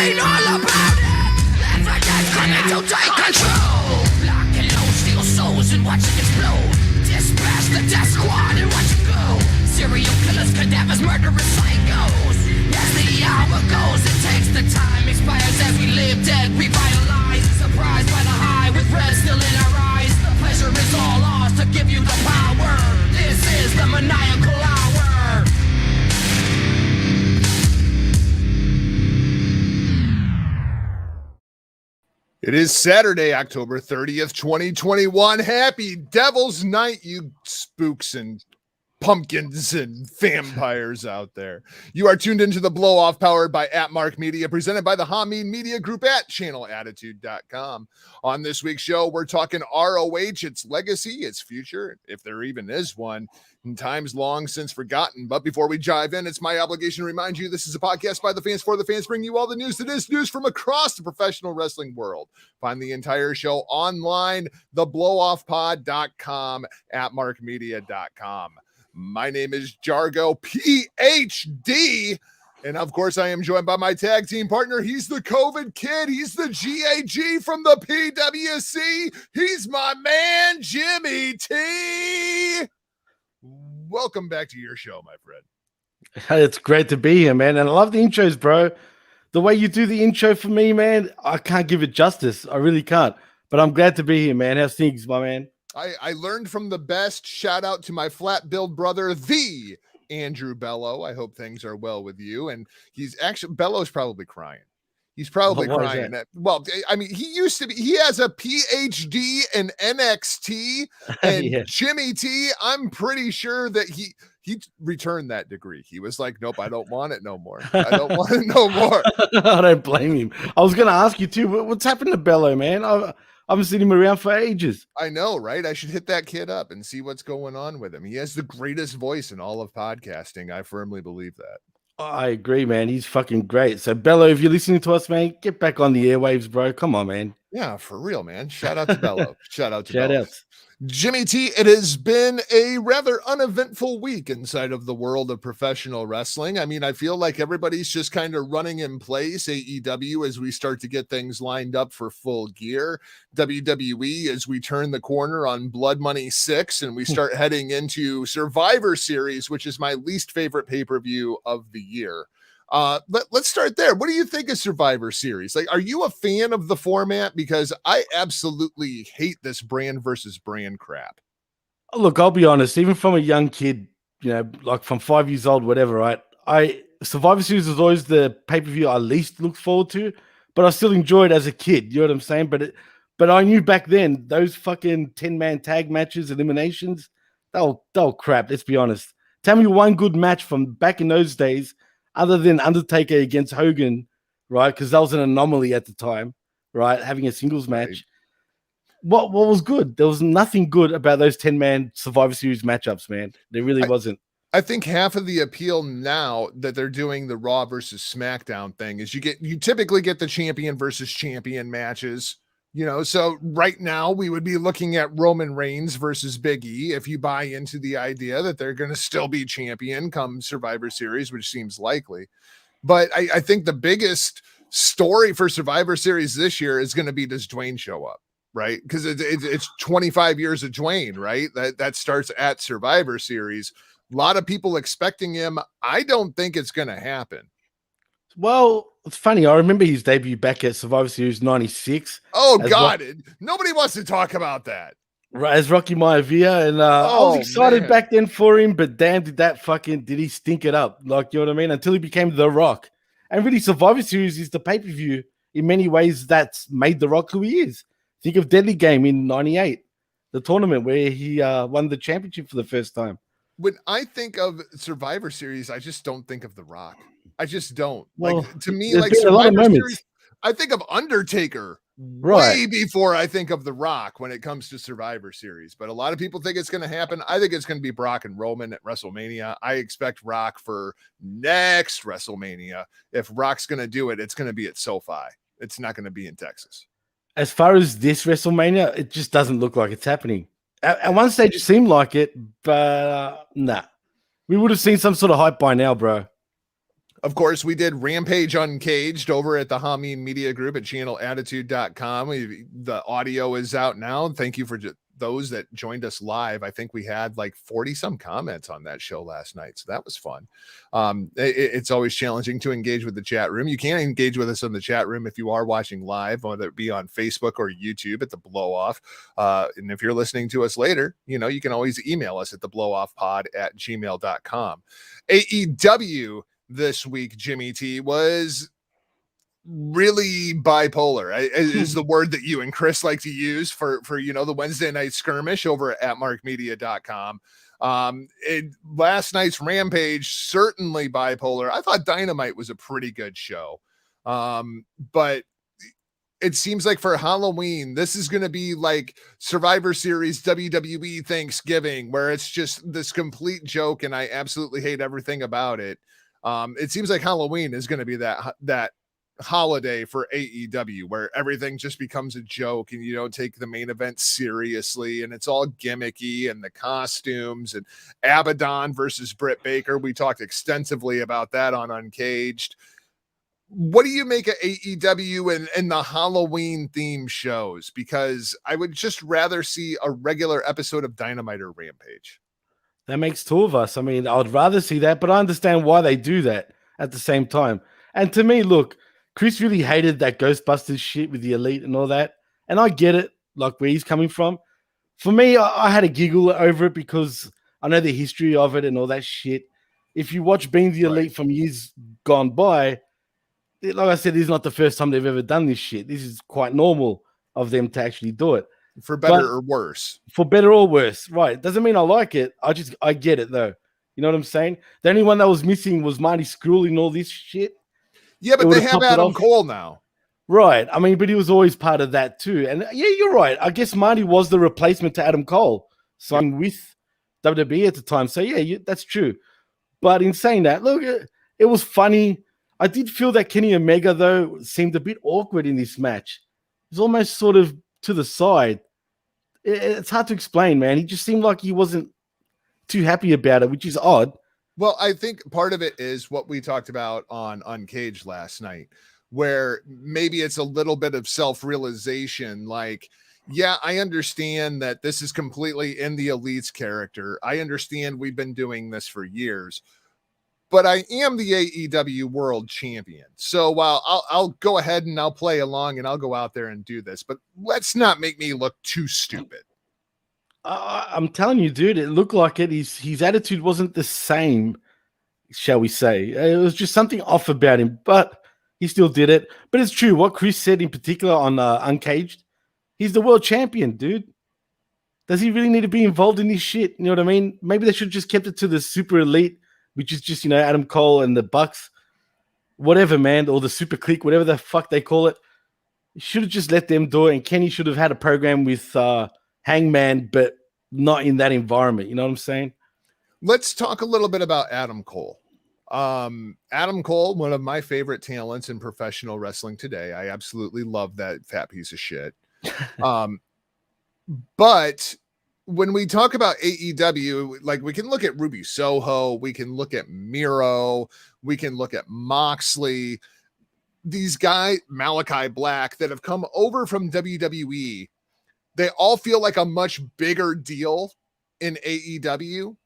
ain't all about it. Let's forget coming to take control. Black and low, steal souls and watch it explode. Dispatch the death squad and watch it go. Serial killers, cadavers, murderous psychos. As the hour goes, it takes the time. Expires as we live dead, revitalized. Surprised by the high with red still in our eyes. The pleasure is all ours to give you the power. This is the maniacal hour. It is Saturday, October 30th, 2021. Happy Devil's Night, you spooks and pumpkins and vampires out there. You are tuned into the Blow Off, powered by @Mark Media, presented by the Hamin Media Group at channelattitude.com. On this week's show, we're talking ROH, its legacy, its future, if there even is one, in times long since forgotten. But before we dive in, it's my obligation to remind you this is a podcast by the fans for the fans, bringing you all the news that is news from across the professional wrestling world. Find the entire show online, theblowofppod.com, @markmedia.com. My name is Jargo, PhD, and of course I am joined by my tag team partner. He's the COVID kid. He's the GAG from the PWC. He's my man, Jimmy T. Welcome back to your show, my friend. It's great to be here, man. And I love the intros, bro. The way you do the intro for me, man, I can't give it justice. I really can't. But I'm glad to be here, man. How's things, my man? I learned from the best. Shout out to my flat build brother, the Andrew Bello. I hope things are well with you. And he's actually, Bello's probably crying. He's probably crying. Well, I mean, he has a PhD in NXT, and yeah. Jimmy T, I'm pretty sure that he returned that degree. He was like, nope, I don't want it no more. I don't want it no more. I don't blame him. I was going to ask you too, what's happened to Bello, man? I haven't seen him around for ages. I know, right? I should hit that kid up and see what's going on with him. He has the greatest voice in all of podcasting. I firmly believe that. I agree, man. He's fucking great. So, Bello, if you're listening to us, man, get back on the airwaves, bro. Come on, man. Yeah, for real, man. Shout out to Bello. Shout out. Jimmy T, it has been a rather uneventful week inside of the world of professional wrestling. I mean, I feel like everybody's just kind of running in place. AEW as we start to get things lined up for full gear. WWE as we turn the corner on Blood Money 6 and we start heading into Survivor Series, which is my least favorite pay-per-view of the year. Let's start there. What do you think of Survivor Series? Like, are you a fan of the format? Because I absolutely hate this brand versus brand crap. Look, I'll be honest, even from a young kid, you know, like from 5 years old, whatever, right? Survivor Series was always the pay-per-view I least looked forward to, but I still enjoyed it as a kid. You know what I'm saying? But I knew back then those fucking 10-man tag matches, eliminations, they were crap. Let's be honest. Tell me one good match from back in those days, other than Undertaker against Hogan, right? Because that was an anomaly at the time, right? Having a singles match. What was good? There was nothing good about those 10-man Survivor Series matchups, man. There really wasn't. I think half of the appeal now that they're doing the Raw versus SmackDown thing is you typically get the champion versus champion matches. You know, so right now we would be looking at Roman Reigns versus Big E if you buy into the idea that they're going to still be champion come Survivor Series, which seems likely. But I think the biggest story for Survivor Series this year is going to be, does Dwayne show up, right? Because it's 25 years of Dwayne, right? That starts at Survivor Series. A lot of people expecting him. I don't think it's going to happen. Well, it's funny. I remember his debut back at Survivor Series 96. Oh, God. Nobody wants to talk about that. As Rocky Maivia. And I was excited back then for him, but damn, did he stink it up? Like, you know what I mean? Until he became The Rock. And really, Survivor Series is the pay-per-view in many ways that's made The Rock who he is. Think of Deadly Game in 98, the tournament where he won the championship for the first time. When I think of Survivor Series, I just don't think of The Rock. I just don't. Well, like, to me, like Survivor Series, I think of Undertaker way before I think of The Rock when it comes to Survivor Series. But a lot of people think it's going to happen. I think it's going to be Brock and Roman at WrestleMania. I expect Rock for next WrestleMania. If Rock's going to do it, it's going to be at SoFi. It's not going to be in Texas. As far as this WrestleMania, it just doesn't look like it's happening. At one stage, it seemed like it, but nah. We would have seen some sort of hype by now, bro. Of course, we did Rampage Uncaged over at the Hamin Media Group at channelattitude.com. The audio is out now. Thank you for those that joined us live. I think we had like 40 some comments on that show last night. So that was fun. It's always challenging to engage with the chat room. You can engage with us in the chat room if you are watching live, whether it be on Facebook or YouTube at the Blow Off. And if you're listening to us later, you can always email us at theblowofpod@gmail.com. AEW this week, Jimmy T, was really bipolar is the word that you and Chris like to use for the Wednesday night skirmish over at markmedia.com. Last night's Rampage, certainly bipolar. I thought Dynamite was a pretty good show. But it seems like for Halloween, this is going to be like Survivor Series WWE Thanksgiving, where it's just this complete joke, and I absolutely hate everything about it. It seems like Halloween is going to be that holiday for AEW, where everything just becomes a joke and you don't take the main event seriously, and it's all gimmicky, and the costumes, and Abaddon versus Britt Baker. We talked extensively about that on Uncaged. What do you make of AEW and the Halloween theme shows? Because I would just rather see a regular episode of Dynamite or Rampage. That makes two of us. I mean, I would rather see that, but I understand why they do that at the same time. And to me, look, Chris really hated that Ghostbusters shit with the Elite and all that. And I get it, like where he's coming from. For me, I had a giggle over it because I know the history of it and all that shit. If you watch Being the Elite from years gone by, like I said, this is not the first time they've ever done this shit. This is quite normal of them to actually do it. For better or worse. For better or worse, right. Doesn't mean I like it. I get it, though. You know what I'm saying? The only one that was missing was Marty Scurll and all this shit. Yeah, but they have Adam Cole now. Right. I mean, but he was always part of that, too. And yeah, you're right. I guess Marty was the replacement to Adam Cole, signing with WWE at the time. So, yeah, that's true. But in saying that, look, it was funny. I did feel that Kenny Omega, though, seemed a bit awkward in this match. He was almost sort of to the side. It's hard to explain, man. He just seemed like he wasn't too happy about it, which is odd. Well, I think part of it is what we talked about on Uncaged last night, where maybe it's a little bit of self-realization. Like, yeah, I understand that this is completely in the Elite's character. I understand we've been doing this for years. But I am the AEW World Champion. So while I'll go ahead and I'll play along and I'll go out there and do this, but let's not make me look too stupid. I'm telling you, dude, it looked like it. His attitude wasn't the same, shall we say. It was just something off about him, but he still did it. But it's true. What Chris said in particular on Uncaged, he's the world champion, dude. Does he really need to be involved in this shit? You know what I mean? Maybe they should have just kept it to the super elite, which is just, Adam Cole and the Bucks, whatever, man, or the Super Clique, whatever the fuck they call it. You should have just let them do it, and Kenny should have had a program with Hangman, but not in that environment. You know what I'm saying? Let's talk a little bit about Adam Cole. Adam Cole, one of my favorite talents in professional wrestling today. I absolutely love that fat piece of shit. But when we talk about AEW, like we can look at Ruby Soho, we can look at Miro, we can look at Moxley, these guys, Malachi Black, that have come over from WWE. They all feel like a much bigger deal in AEW,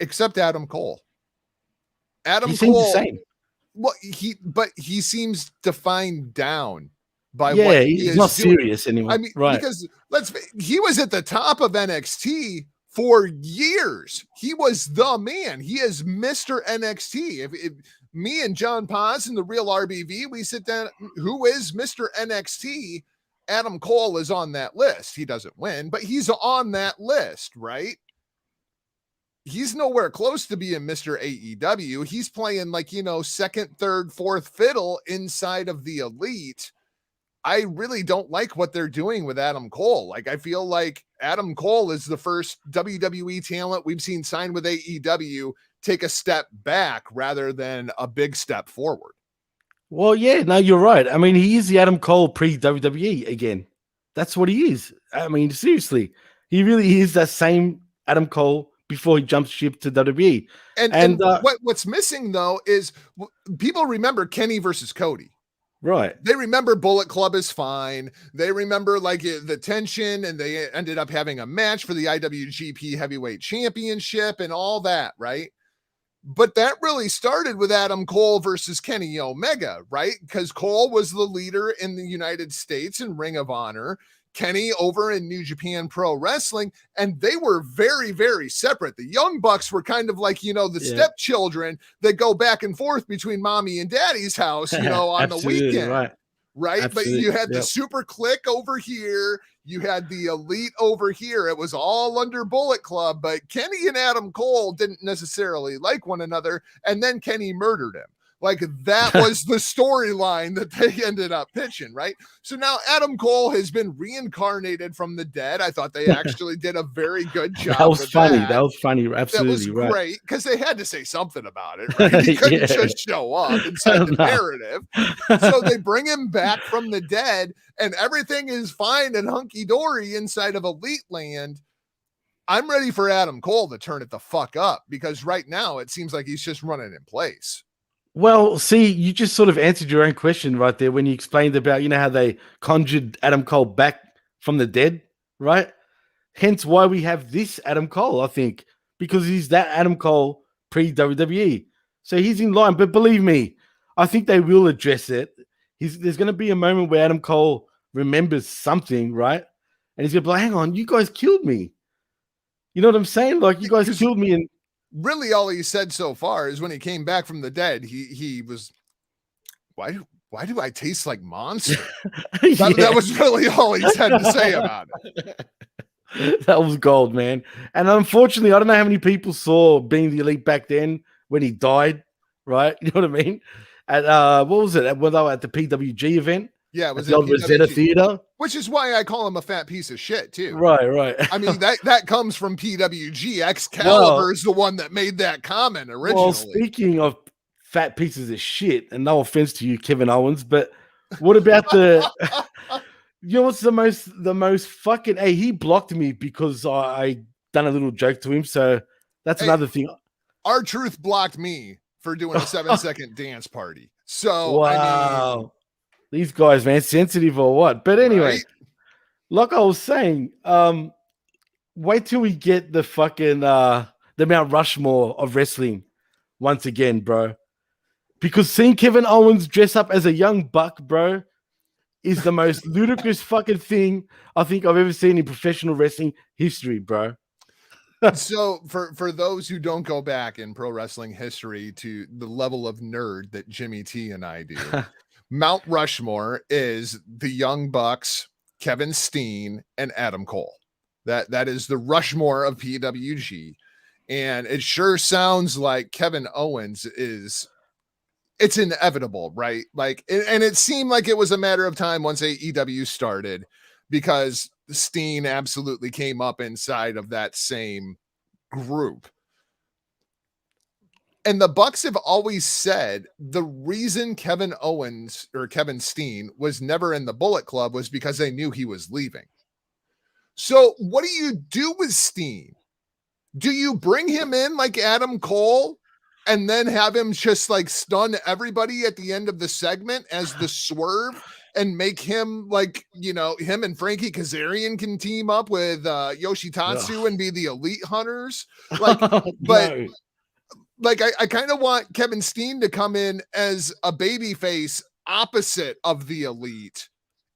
except Adam Cole. Adam Cole, the same. Well, he seems defined down by what he's not doing. Serious anymore. I mean, right. Because he was at the top of NXT for years. He was the man. He is Mr. NXT. If me and John Paz and the Real RBV, we sit down, who is Mr. NXT? Adam Cole is on that list. He doesn't win, but he's on that list, right? He's nowhere close to being Mr. AEW. He's playing like, second, third, fourth fiddle inside of the Elite. I really don't like what they're doing with Adam Cole. Like, I feel like Adam Cole is the first WWE talent we've seen sign with AEW take a step back rather than a big step forward. Well, yeah, no, you're right. I mean, he is the Adam Cole pre-WWE again. That's what he is. I mean, seriously, he really is that same Adam Cole before he jumps ship to WWE. And what's missing though is people remember Kenny versus Cody. Right. They remember Bullet Club is fine. They remember like the tension, and they ended up having a match for the IWGP Heavyweight Championship and all that, right? But that really started with Adam Cole versus Kenny Omega, right? Because Cole was the leader in the United States in Ring of Honor, Kenny over in New Japan Pro Wrestling, and they were very, very separate. The Young Bucks were kind of like, the stepchildren that go back and forth between mommy and daddy's house, on the weekend. Right? But you had the Super Click over here. You had the Elite over here. It was all under Bullet Club, but Kenny and Adam Cole didn't necessarily like one another, and then Kenny murdered him. Like that was the storyline that they ended up pitching, right? So now Adam Cole has been reincarnated from the dead. I thought they actually did a very good job. That was funny. That was funny. Absolutely. That was great because they had to say something about it, right? He couldn't just show up inside the narrative. So they bring him back from the dead, and everything is fine and hunky-dory inside of Elite Land. I'm ready for Adam Cole to turn it the fuck up because right now it seems like he's just running in place. Well, see, you just sort of answered your own question right there when you explained about, how they conjured Adam Cole back from the dead, right? Hence why we have this Adam Cole, I think, because he's that Adam Cole pre-WWE. So he's in line. But believe me, I think they will address it. There's going to be a moment where Adam Cole remembers something, right? And he's going to be like, hang on, you guys killed me. You know what I'm saying? Like, you guys killed me, and really all he said so far is when he came back from the dead, he was, why do I taste like monster? That was really all he had to say about it. That was gold, man. And unfortunately, I don't know how many people saw Being the Elite back then when he died, right? You know what I mean? At what was it? When they were at the PWG event? Yeah, it was the old Rosetta Theater. Which is why I call him a fat piece of shit, too. Right. I mean, that comes from PWG. Excalibur is the one that made that comment originally. Well, speaking of fat pieces of shit, and no offense to you, Kevin Owens, but what about what's the most fucking, hey, he blocked me because I done a little joke to him, so that's another thing. R-Truth blocked me for doing a 7-second dance party. So, wow. I mean, these guys, man, sensitive or what? But anyway, like I was saying, wait till we get the fucking the Mount Rushmore of wrestling once again, bro. Because seeing Kevin Owens dress up as a young buck, bro, is the most ludicrous fucking thing I think I've ever seen in professional wrestling history, bro. So for those who don't go back in pro wrestling history to the level of nerd that Jimmy T and I do, Mount Rushmore is the Young Bucks, Kevin Steen, and Adam Cole. That is the Rushmore of PWG. And it sure sounds like Kevin Owens it's inevitable, right? Like, and it seemed like it was a matter of time once AEW started, because Steen absolutely came up inside of that same group. And the Bucks have always said the reason Kevin Owens or Kevin Steen was never in the Bullet Club was because they knew he was leaving. So what do you do with Steen? Do you bring him in like Adam Cole and then have him just like stun everybody at the end of the segment as the Swerve and make him like, him and Frankie Kazarian can team up with Yoshitatsu and be the Elite Hunters? Like, but like, I kind of want Kevin Steen to come in as a babyface opposite of the Elite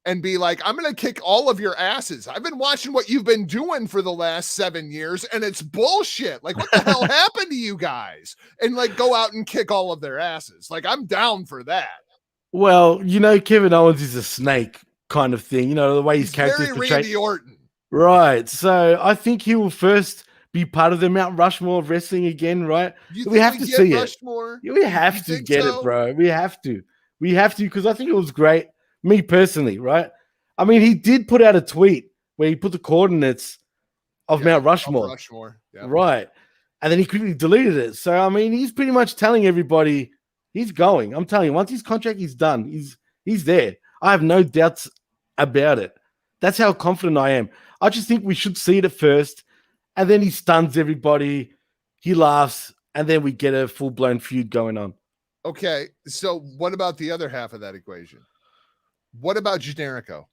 and be like, I'm going to kick all of your asses. I've been watching what you've been doing for the last 7 years, and it's bullshit. Like, what the hell happened to you guys? And like, go out and kick all of their asses. Like, I'm down for that. Well, Kevin Owens is a snake kind of thing. The way his character is portrayed. Randy Orton. Right. So I think he will first be part of the Mount Rushmore of wrestling again, right? We have to see Rushmore? it. We have to get it, bro. We have to because I think it was great. Me personally, right? I mean, he did put out a tweet where he put the coordinates of Mount Rushmore. Right. And then he quickly deleted it. So, I mean, he's pretty much telling everybody he's going. I'm telling you, once his contract is done, he's there. I have no doubts about it. That's how confident I am. I just think we should see it at first. and then he stuns everybody. He laughs, and then we get a full-blown feud going on. Okay, so what about the other half of that equation? What about Generico?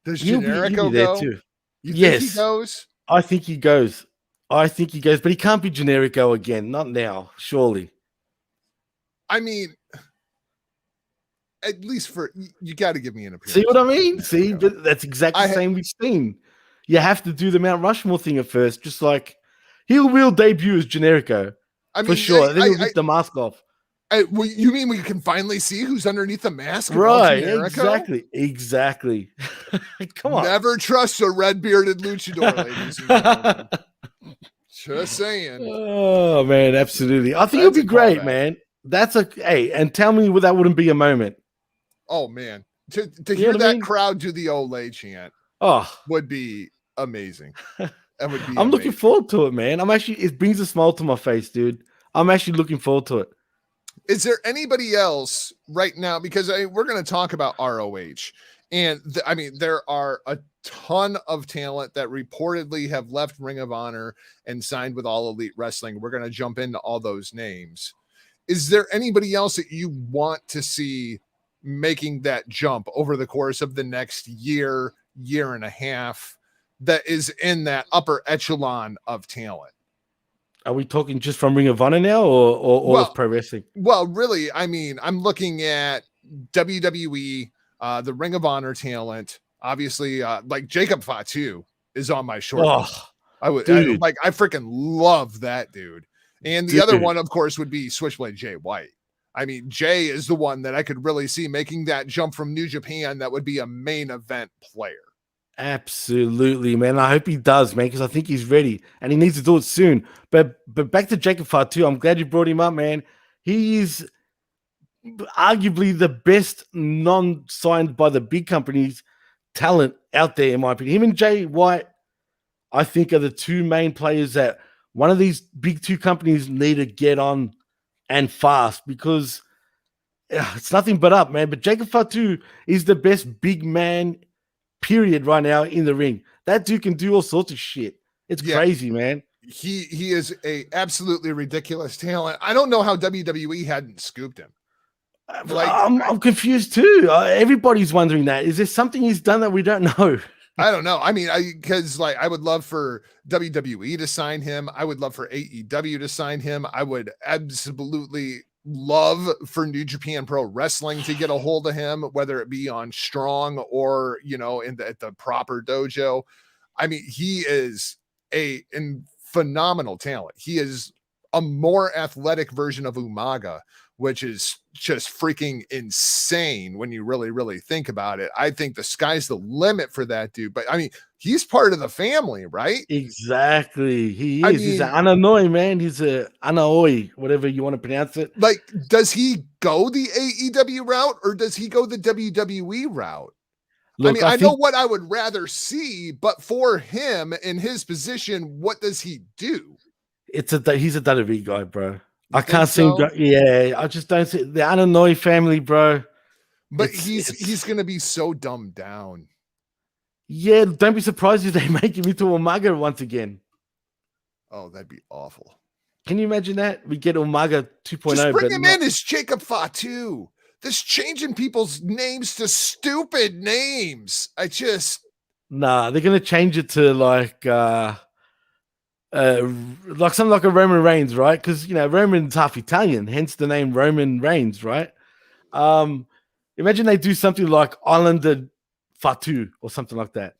Does Generico there go? too. You think he goes? I think he goes. But he can't be Generico again. Not now, surely. I mean, at least you got to give me an appearance. See what I mean? See, but that's exactly the same we've seen. You have to do the Mount Rushmore thing at first, just like he will debut as Generico. I mean, for sure. Then he'll rip the mask off. You mean we can finally see who's underneath the mask? Right, exactly. Come on. Never trust a red-bearded luchador, ladies and gentlemen. Just saying. Oh, man, absolutely. I think it'll be great, man. And tell me that wouldn't be a moment. Oh, man. To hear that crowd do the Olay chant would be amazing. That would be I'm looking forward to it, man. It brings a smile to my face, dude. I'm actually looking forward to it. Is there anybody else right now? Because we're going to talk about ROH. And there are a ton of talent that reportedly have left Ring of Honor and signed with All Elite Wrestling. We're going to jump into all those names. Is there anybody else that you want to see making that jump over the course of the next year and a half that is in that upper echelon of talent? Are we talking just from Ring of Honor now or all of pro wrestling? Well, really, I'm looking at WWE, the Ring of Honor talent. Obviously, like Jacob Fatu is on my short list. I freaking love that dude. And the other one, of course, would be Switchblade Jay White. I mean, Jay is the one that I could really see making that jump from New Japan. That would be a main event player. Absolutely, man. I hope he does, man, because I think he's ready and he needs to do it soon. But back to Jacob Fatu, I'm glad you brought him up, man. He is arguably the best non-signed by the big companies talent out there, in my opinion. Him and Jay White, I think, are the two main players that one of these big two companies need to get on and fast, because it's nothing but up, man. But Jacob Fatu is the best big man period right now in the ring. That dude can do all sorts of shit. It's crazy, man. He is a absolutely ridiculous talent. I don't know how WWE hadn't scooped him. I'm confused too. Everybody's wondering that. Is there something he's done that we don't know? I don't know. I mean, because I would love for WWE to sign him. I would love for AEW to sign him. I would absolutely love for New Japan Pro Wrestling to get a hold of him, whether it be on Strong or, at the proper dojo. I mean, he is a phenomenal talent. He is a more athletic version of Umaga, which is just freaking insane when you really, really think about it. I think the sky's the limit for that dude. But I mean, he's part of the family, right? Exactly. He is. He's an Ananoi, man. He's a Anaoi, whatever you want to pronounce it. Like, does he go the AEW route or does he go the WWE route? Look, I know what I would rather see, but for him in his position, what does he do? He's a WWE guy, bro. I can't see him go. Yeah, I just don't see the Ananoi family, bro. But he's gonna be so dumbed down. Yeah, don't be surprised if they make him into Umaga once again. Oh, that'd be awful. Can you imagine that? We get Umaga 2.0. Just bring him in as Jacob Fatu. This changing people's names to stupid names. They're gonna change it to like something like a Roman Reigns, right? Because Roman's half Italian, hence the name Roman Reigns, right? Imagine they do something like Islander Fatu or something like that.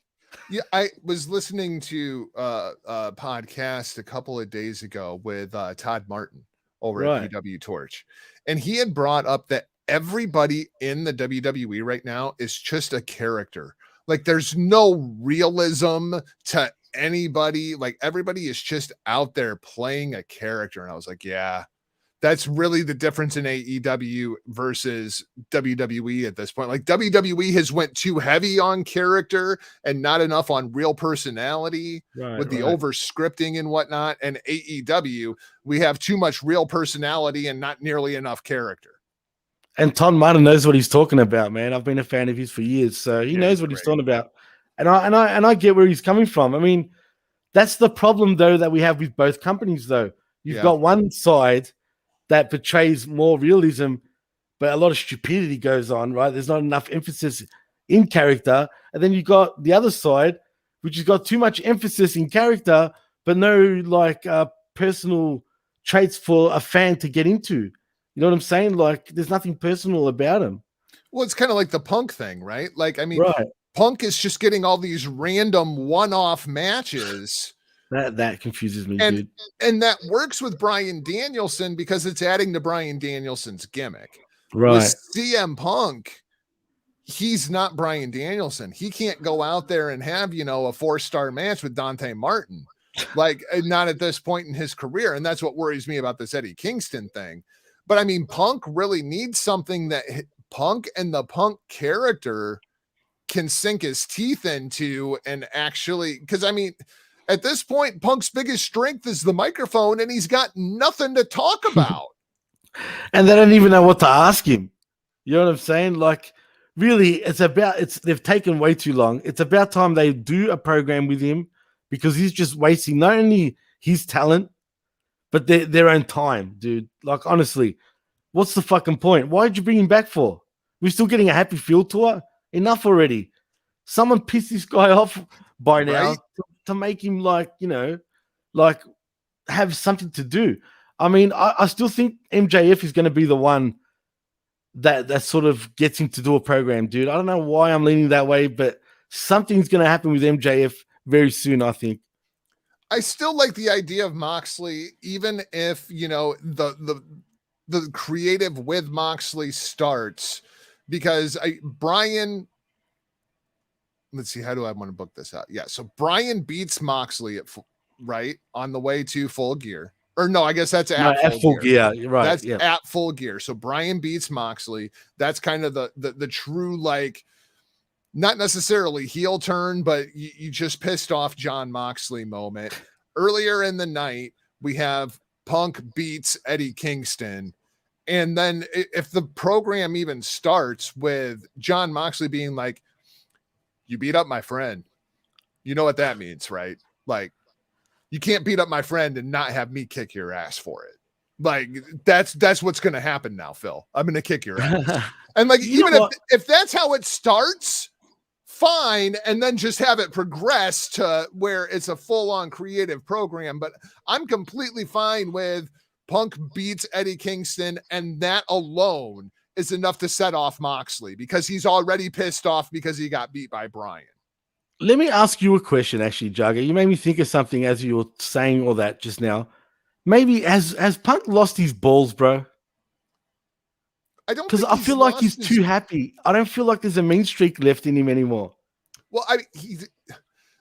Yeah, I was listening to a podcast a couple of days ago with Todd Martin over at PW Torch, and he had brought up that everybody in the WWE right now is just a character. Like, there's no realism to anybody. Like, everybody is just out there playing a character. And I was like, yeah, that's really the difference in AEW versus WWE at this point. Like, WWE has went too heavy on character and not enough on real personality with the over scripting and whatnot. And AEW, we have too much real personality and not nearly enough character. And Todd Martin knows what he's talking about, man. I've been a fan of his for years, so he knows what he's talking about. And I get where he's coming from. I mean, That's the problem, though, that we have with both companies, though. You've got one side that portrays more realism, but a lot of stupidity goes on, right? There's not enough emphasis in character. And then you got the other side, which has got too much emphasis in character, but no personal traits for a fan to get into. You know what I'm saying? Like, there's nothing personal about him. Well, it's kind of like the Punk thing, right? Like, I mean, right. Punk is just getting all these random one-off matches. That confuses me, dude. And that works with Bryan Danielson because it's adding to Bryan Danielson's gimmick. Right. With CM Punk, he's not Bryan Danielson. He can't go out there and have, you know, a 4-star match with Dante Martin. Like, not at this point in his career. And that's what worries me about this Eddie Kingston thing. But I mean, Punk really needs something that Punk and the Punk character can sink his teeth into and actually, because I mean, at this point, Punk's biggest strength is the microphone, and he's got nothing to talk about. And they don't even know what to ask him. You know what I'm saying? Like, really, they've taken way too long. It's about time they do a program with him, because he's just wasting not only his talent, but their own time, dude. Like, honestly, what's the fucking point? Why did you bring him back for? We're still getting a Happy Field tour? Enough already. Someone pissed this guy off by now to make him, like, you know, like, have something to do. I mean, I still think MJF is going to be the one that sort of gets him to do a program, dude. I don't know why I'm leaning that way, but something's going to happen with MJF very soon, I think. I still like the idea of Moxley, even if, you know, the creative with Moxley starts, because Brian, let's see, how do I want to book this out? Yeah, so Brian beats Moxley right on the way to Full Gear. Or no, I guess that's at full gear. You're right. That's at Full Gear. So Brian beats Moxley. That's kind of the true, like, not necessarily heel turn, but you just pissed off John Moxley moment. Earlier in the night, we have Punk beats Eddie Kingston. And then if the program even starts with John Moxley being like, you beat up my friend, you know what that means, right? Like, you can't beat up my friend and not have me kick your ass for it. Like, that's what's going to happen now, Phil. I'm going to kick your ass. And like, even if that's how it starts, fine. And then just have it progress to where it's a full-on creative program. But I'm completely fine with Punk beats Eddie Kingston, and that alone is enough to set off Moxley, because he's already pissed off because he got beat by Brian. Let me ask you a question, actually, Jagger. You made me think of something as you were saying all that just now. Maybe has Punk lost his balls, bro? I don't, because I feel like he's too happy. I don't feel like there's a mean streak left in him anymore. Well,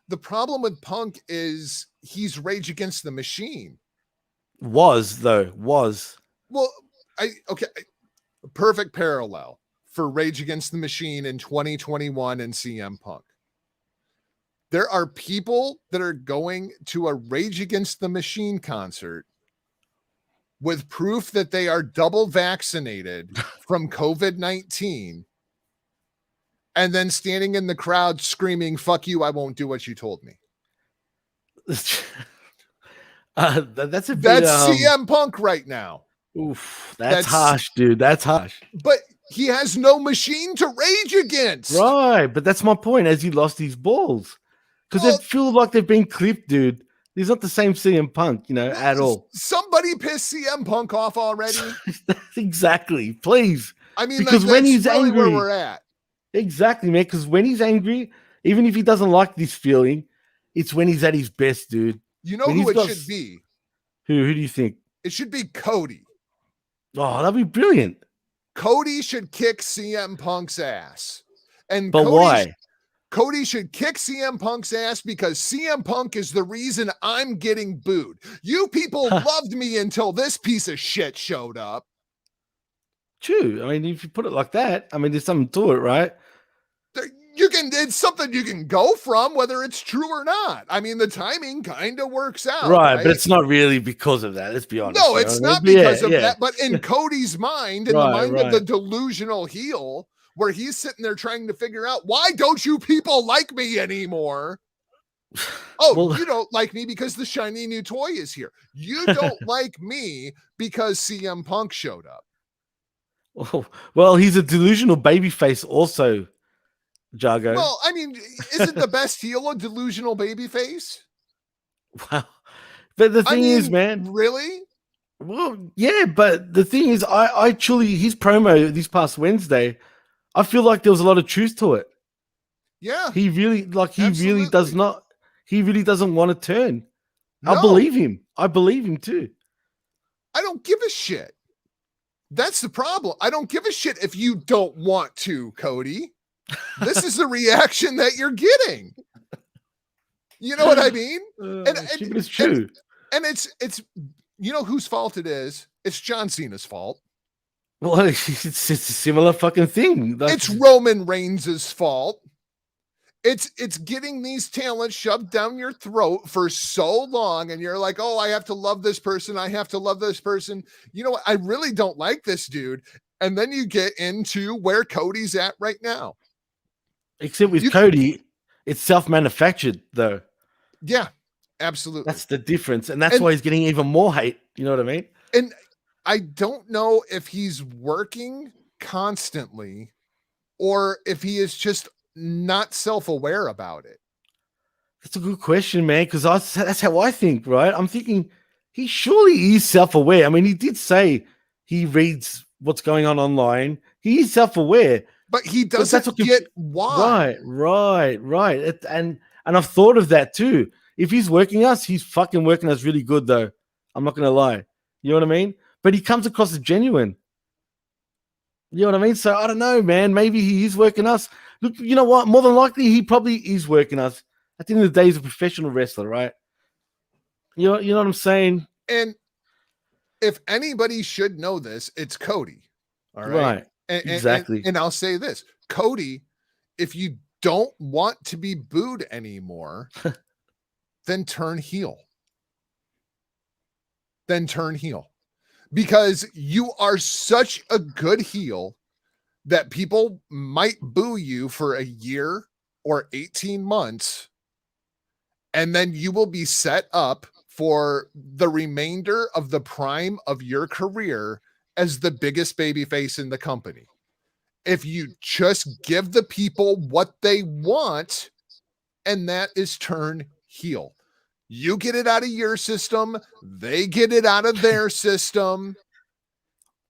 the problem with Punk is he's Rage Against the Machine. Was. Well, perfect parallel for Rage Against the Machine in 2021 and CM Punk. There are people that are going to a Rage Against the Machine concert with proof that they are double vaccinated from COVID-19, and then standing in the crowd screaming, "Fuck you, I won't do what you told me." That's CM Punk right now. Oof, that's harsh, dude. That's harsh. But he has no machine to rage against. Right, but that's my point. As he lost his balls, because they feel like they've been clipped, dude. He's not the same CM Punk, at all. Somebody pissed CM Punk off already. Exactly. Please. I mean, because when he's really angry, where we're at. Exactly, man. Because when he's angry, even if he doesn't like this feeling, it's when he's at his best, dude. You know who it should be? Who do you think? It should be Cody. Oh, that'd be brilliant. Cody should kick CM Punk's ass. But why? Cody should kick CM Punk's ass because CM Punk is the reason I'm getting booed. You people loved me until this piece of shit showed up. True. I mean, if you put it like that, I mean, there's something to it, right? It's something you can go from, whether it's true or not. I mean, the timing kind of works out. Right, but it's not really because of that. Let's be honest. No, it's not because of that. But in Cody's mind, in the mind of the delusional heel, where he's sitting there trying to figure out, why don't you people like me anymore? Oh, Well- you don't like me because the shiny new toy is here. You don't like me because CM Punk showed up. Oh, well, he's a delusional babyface also, Jargo. Well, I mean, isn't the best heel a delusional babyface? Wow. But the thing is, man, really? well, yeah, but the thing is, I truly, his promo this past Wednesday, I feel like there was a lot of truth to it. Yeah. He really, really does not, he really doesn't want to turn. No. I believe him. I believe him too. I don't give a shit. That's the problem. I don't give a shit if you don't want to, Cody. This is the reaction that you're getting. You know what I mean? It's true. And it's you know whose fault it is? It's John Cena's fault. Well, it's a similar fucking thing. It's Roman Reigns' fault. It's getting these talents shoved down your throat for so long, and you're like, oh, I have to love this person. I have to love this person. You know what? I really don't like this dude. And then you get into where Cody's at right now. Except with Cody, it's self-manufactured, though. Yeah, absolutely. That's the difference. And that's why he's getting even more hate. You know what I mean? And I don't know if he's working constantly or if he is just not self-aware about it. That's a good question, man, because that's how I think, right? I'm thinking he surely is self-aware. I mean, he did say he reads what's going on online. He is self-aware. But he doesn't get why. Right. And I've thought of that too. If he's working us, he's fucking working us really good, though. I'm not going to lie. You know what I mean? But he comes across as genuine. You know what I mean? So I don't know, man. Maybe he is working us. Look, you know what? More than likely, he probably is working us. At the end of the day, he's a professional wrestler, right? You know what I'm saying? And if anybody should know this, it's Cody. All right. Right. Exactly. And I'll say this, Cody, if you don't want to be booed anymore, then turn heel. Because you are such a good heel that people might boo you for a year or 18 months, and then you will be set up for the remainder of the prime of your career as the biggest babyface in the company. If you just give the people what they want, and that is turn heel. You get it out of your system, they get it out of their system,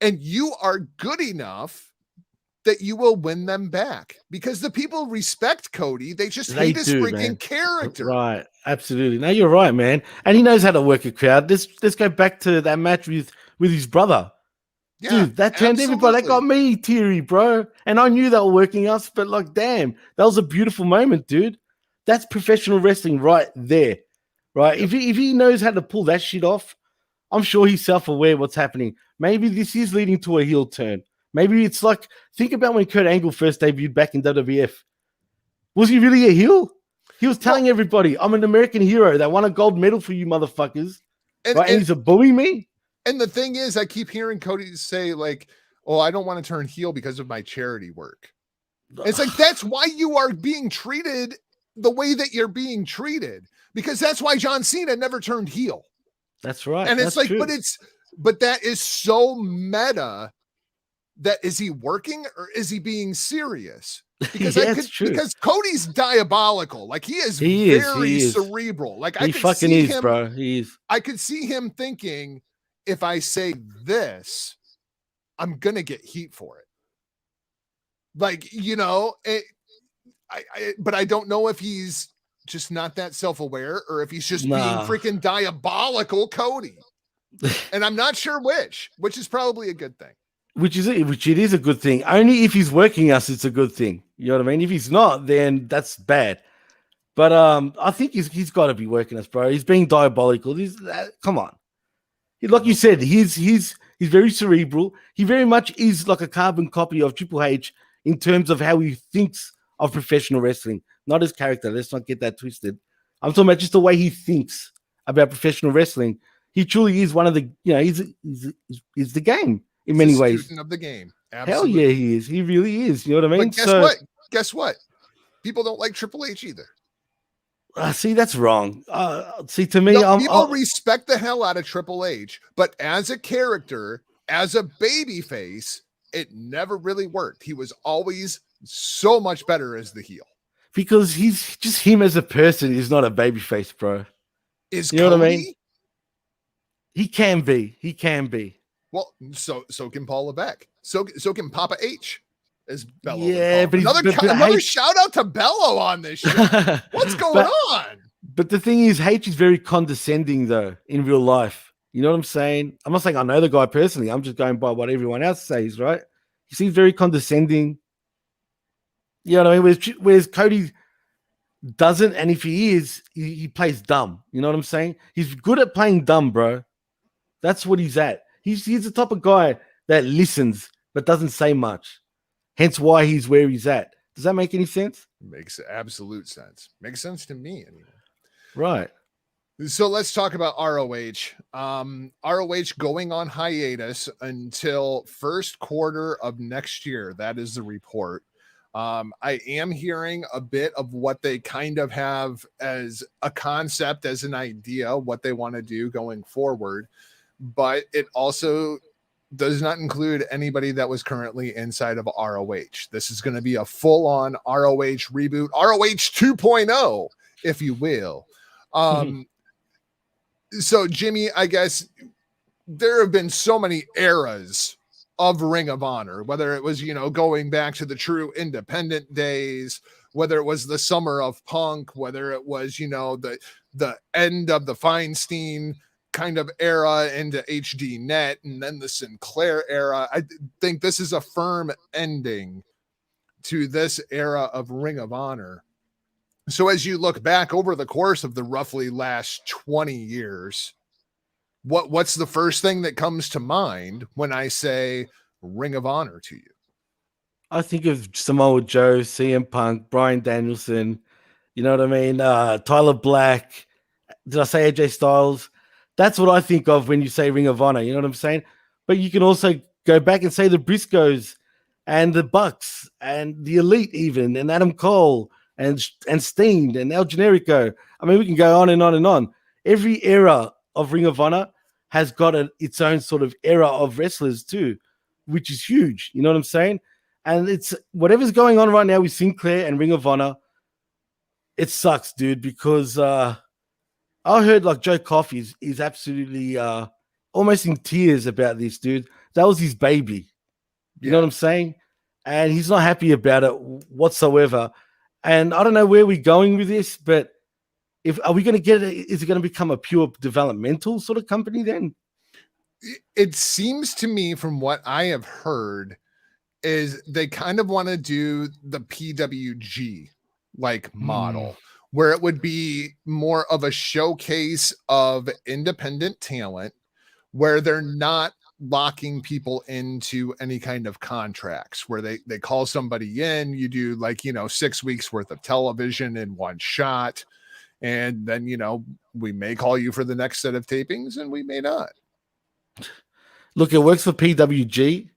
and you are good enough that you will win them back because the people respect Cody. They just hate his freaking character. Right. Absolutely. No, you're right, man. And he knows how to work a crowd. Let's go back to that match with his brother. Yeah, dude, that turned everybody. That got me teary, bro. And I knew they were working us, but like, damn, that was a beautiful moment, dude. That's professional wrestling right there, right? If he knows how to pull that shit off, I'm sure he's self-aware what's happening. Maybe this is leading to a heel turn. Maybe it's like, think about when Kurt Angle first debuted back in WWF. Was he really a heel? He was telling everybody, I'm an American hero that won a gold medal for you motherfuckers. And he's a bully me. And the thing is, I keep hearing Cody say like, oh, I don't want to turn heel because of my charity work. It's like, that's why you are being treated the way that you're being treated, because that's why John Cena never turned heel. That's right. And it's like, true. but that is so meta that is he working or is he being serious? Because because Cody's diabolical. Like he is very cerebral. Like he fucking is, bro. He is. I could see him thinking, if I say this, I'm gonna get heat for it. Like, you know, but I don't know if he's just not that self-aware or if he's just being freaking diabolical Cody. And I'm not sure which is probably a good thing. Which it is a good thing. Only if he's working us, it's a good thing. You know what I mean? If he's not, then that's bad. But I think he's got to be working us, bro. He's being diabolical. Come on. Like you said, he's very cerebral. He very much is like a carbon copy of Triple H in terms of how he thinks of professional wrestling, not his character. Let's not get that twisted. I'm talking about just the way he thinks about professional wrestling. He truly is one of the, he's the game in many ways. Student of the game. Absolutely. Hell yeah, he is. He really is. You know what I mean? But guess what? Guess what? People don't like Triple H either. See, that's wrong. See, to me, no, people respect the hell out of Triple H, but as a character, as a baby face, it never really worked. He was always so much better as the heel. Because he's just him as a person is not a baby face, bro. Is you know Cody? What I mean? He can be. He can be. Well, so can Paul Levesque. So can Papa H. As Bello. Yeah, but another shout out to Bello on this show. What's going on? But the thing is, H is very condescending though in real life. You know what I'm saying? I'm not saying I know the guy personally. I'm just going by what everyone else says, right? He seems very condescending. You know what I mean? Whereas Cody doesn't, and if he is, he plays dumb. You know what I'm saying? He's good at playing dumb, bro. That's what he's at. He's the type of guy that listens but doesn't say much. Hence why he's where he's at. Does that make any sense? Makes absolute sense. Makes sense to me anyway. Right. So let's talk about ROH. ROH going on hiatus until first quarter of next year. That is the report. I am hearing a bit of what they kind of have as a concept, as an idea, what they want to do going forward. But it also does not include anybody that was currently inside of ROH. This is going to be a full-on ROH reboot, ROH 2.0, if you will. So, Jimmy, I guess there have been so many eras of Ring of Honor, whether it was, going back to the true independent days, whether it was the summer of Punk, whether it was, the end of the Feinstein kind of era into HD Net, and then the Sinclair era. I think this is a firm ending to this era of Ring of Honor. So as you look back over the course of the roughly last 20 years, what's the first thing that comes to mind when I say Ring of Honor to you? I think of Samoa Joe, CM Punk, Bryan Danielson, you know what I mean? Tyler Black. Did I say AJ Styles? That's what I think of when you say Ring of Honor. You know what I'm saying? But you can also go back and say the Briscoes and the Bucks and the Elite even, and Adam Cole and Steen and El Generico. I mean, we can go on and on and on. Every era of Ring of Honor has got its own sort of era of wrestlers too, which is huge. You know what I'm saying? And it's whatever's going on right now with Sinclair and Ring of Honor, it sucks, dude, because I heard like Joe Coffey is absolutely almost in tears about this, dude. That was his baby. You know what I'm saying? And he's not happy about it whatsoever. And I don't know where we're going with this, but are we going to get it? Is it going to become a pure developmental sort of company then? It seems to me, from what I have heard, is they kind of want to do the PWG like model, where it would be more of a showcase of independent talent, where they're not locking people into any kind of contracts, where they call somebody in, you do 6 weeks worth of television in one shot, and then we may call you for the next set of tapings and we may not. Look, it works for PWG.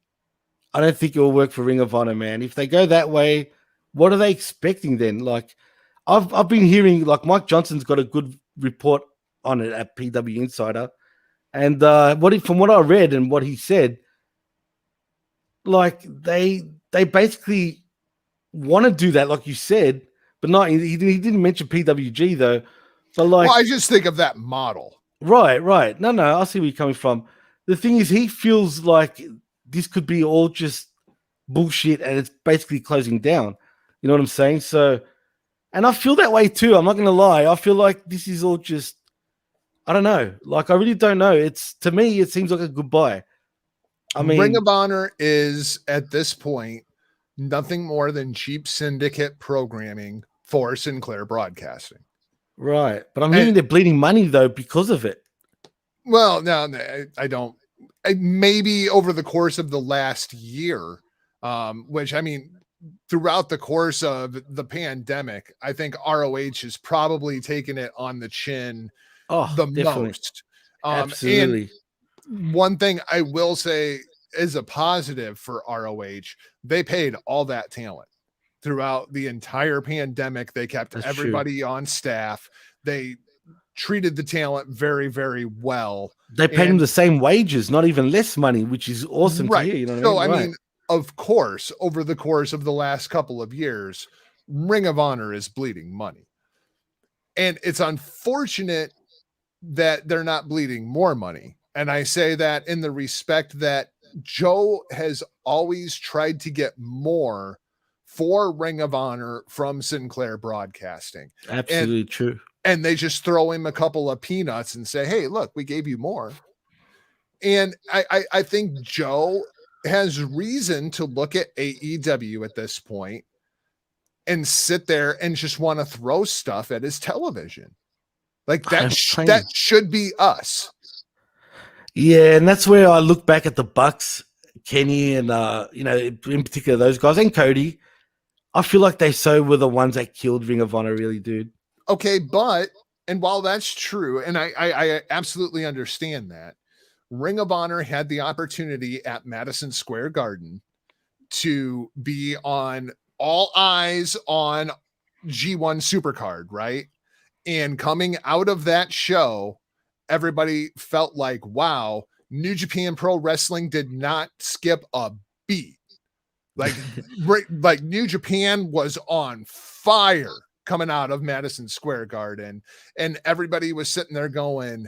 I don't think it will work for Ring of Honor, man. If they go that way, what are they expecting then? Like, I've been hearing like Mike Johnson's got a good report on it at PW Insider, and from what I read and what he said, like they basically want to do that, like you said, but not. He didn't mention PWG though. But I just think of that model. Right. No, I see where you're coming from. The thing is, he feels like this could be all just bullshit, and it's basically closing down. You know what I'm saying? So. And I feel that way too. I'm not going to lie. I feel like this is all just, I don't know. Like, I really don't know. To me, it seems like a goodbye. I mean, Ring of Honor is at this point nothing more than cheap syndicate programming for Sinclair Broadcasting. Right. But I'm hearing they're bleeding money though because of it. Well, no, I don't. Maybe over the course of the last year, which I mean, throughout the course of the pandemic, I think ROH has probably taken it on the chin definitely. most. Absolutely. And one thing I will say is a positive for ROH, they paid all that talent. throughout the entire pandemic. They kept everybody on staff. They treated the talent very, very well. They paid them the same wages, not even less money, which is awesome to hear. You know what I mean? Of course, over the course of the last couple of years, Ring of Honor is bleeding money. And it's unfortunate that they're not bleeding more money. And I say that in the respect that Joe has always tried to get more for Ring of Honor from Sinclair Broadcasting. Absolutely true. And they just throw him a couple of peanuts and say, hey, look, we gave you more. And I think Joe has reason to look at AEW at this point and sit there and just want to throw stuff at his television. Like that should be us. Yeah, and that's where I look back at the Bucks, Kenny, and in particular those guys, and Cody. I feel like they were the ones that killed Ring of Honor, really, dude. Okay, and while that's true, and I absolutely understand that, Ring of Honor had the opportunity at Madison Square Garden to be on all eyes on G1 Supercard, right? And coming out of that show, everybody felt like, wow, New Japan Pro Wrestling did not skip a beat. Like New Japan was on fire coming out of Madison Square Garden, and everybody was sitting there going,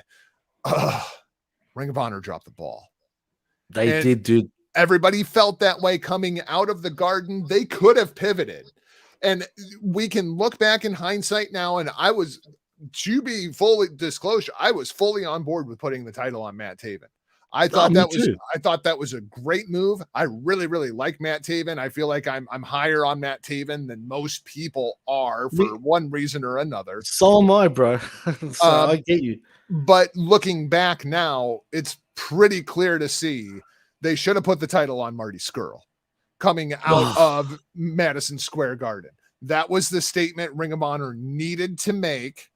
Ring of Honor dropped the ball. They did, dude. Everybody felt that way coming out of the Garden. They could have pivoted. And we can look back in hindsight now, and to be fully disclosed, I was fully on board with putting the title on Matt Taven. I thought that was a great move. I really, really like Matt Taven. I feel like I'm higher on Matt Taven than most people are for one reason or another. So am I, bro. I get you. But looking back now, it's pretty clear to see they should have put the title on Marty Scurll coming out of Madison Square Garden. That was the statement Ring of Honor needed to make.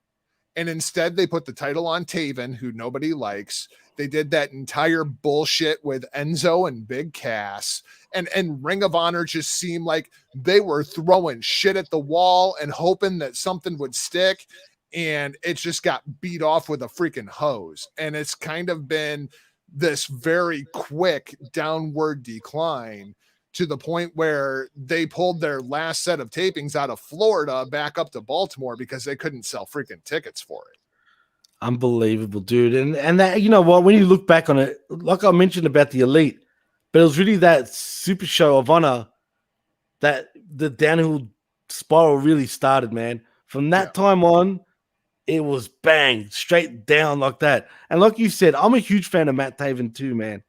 And instead they put the title on Taven, who nobody likes. They did that entire bullshit with Enzo and Big Cass. And Ring of Honor just seemed like they were throwing shit at the wall and hoping that something would stick. And it just got beat off with a freaking hose. And it's kind of been this very quick downward decline to the point where they pulled their last set of tapings out of Florida back up to Baltimore because they couldn't sell freaking tickets for it. Unbelievable, dude. And that, you know what, when you look back on it, like I mentioned about the Elite, but it was really that Super Show of Honor that the downhill spiral really started, man. From that time on, it was bang, straight down like that. And like you said, I'm a huge fan of Matt Taven too, man.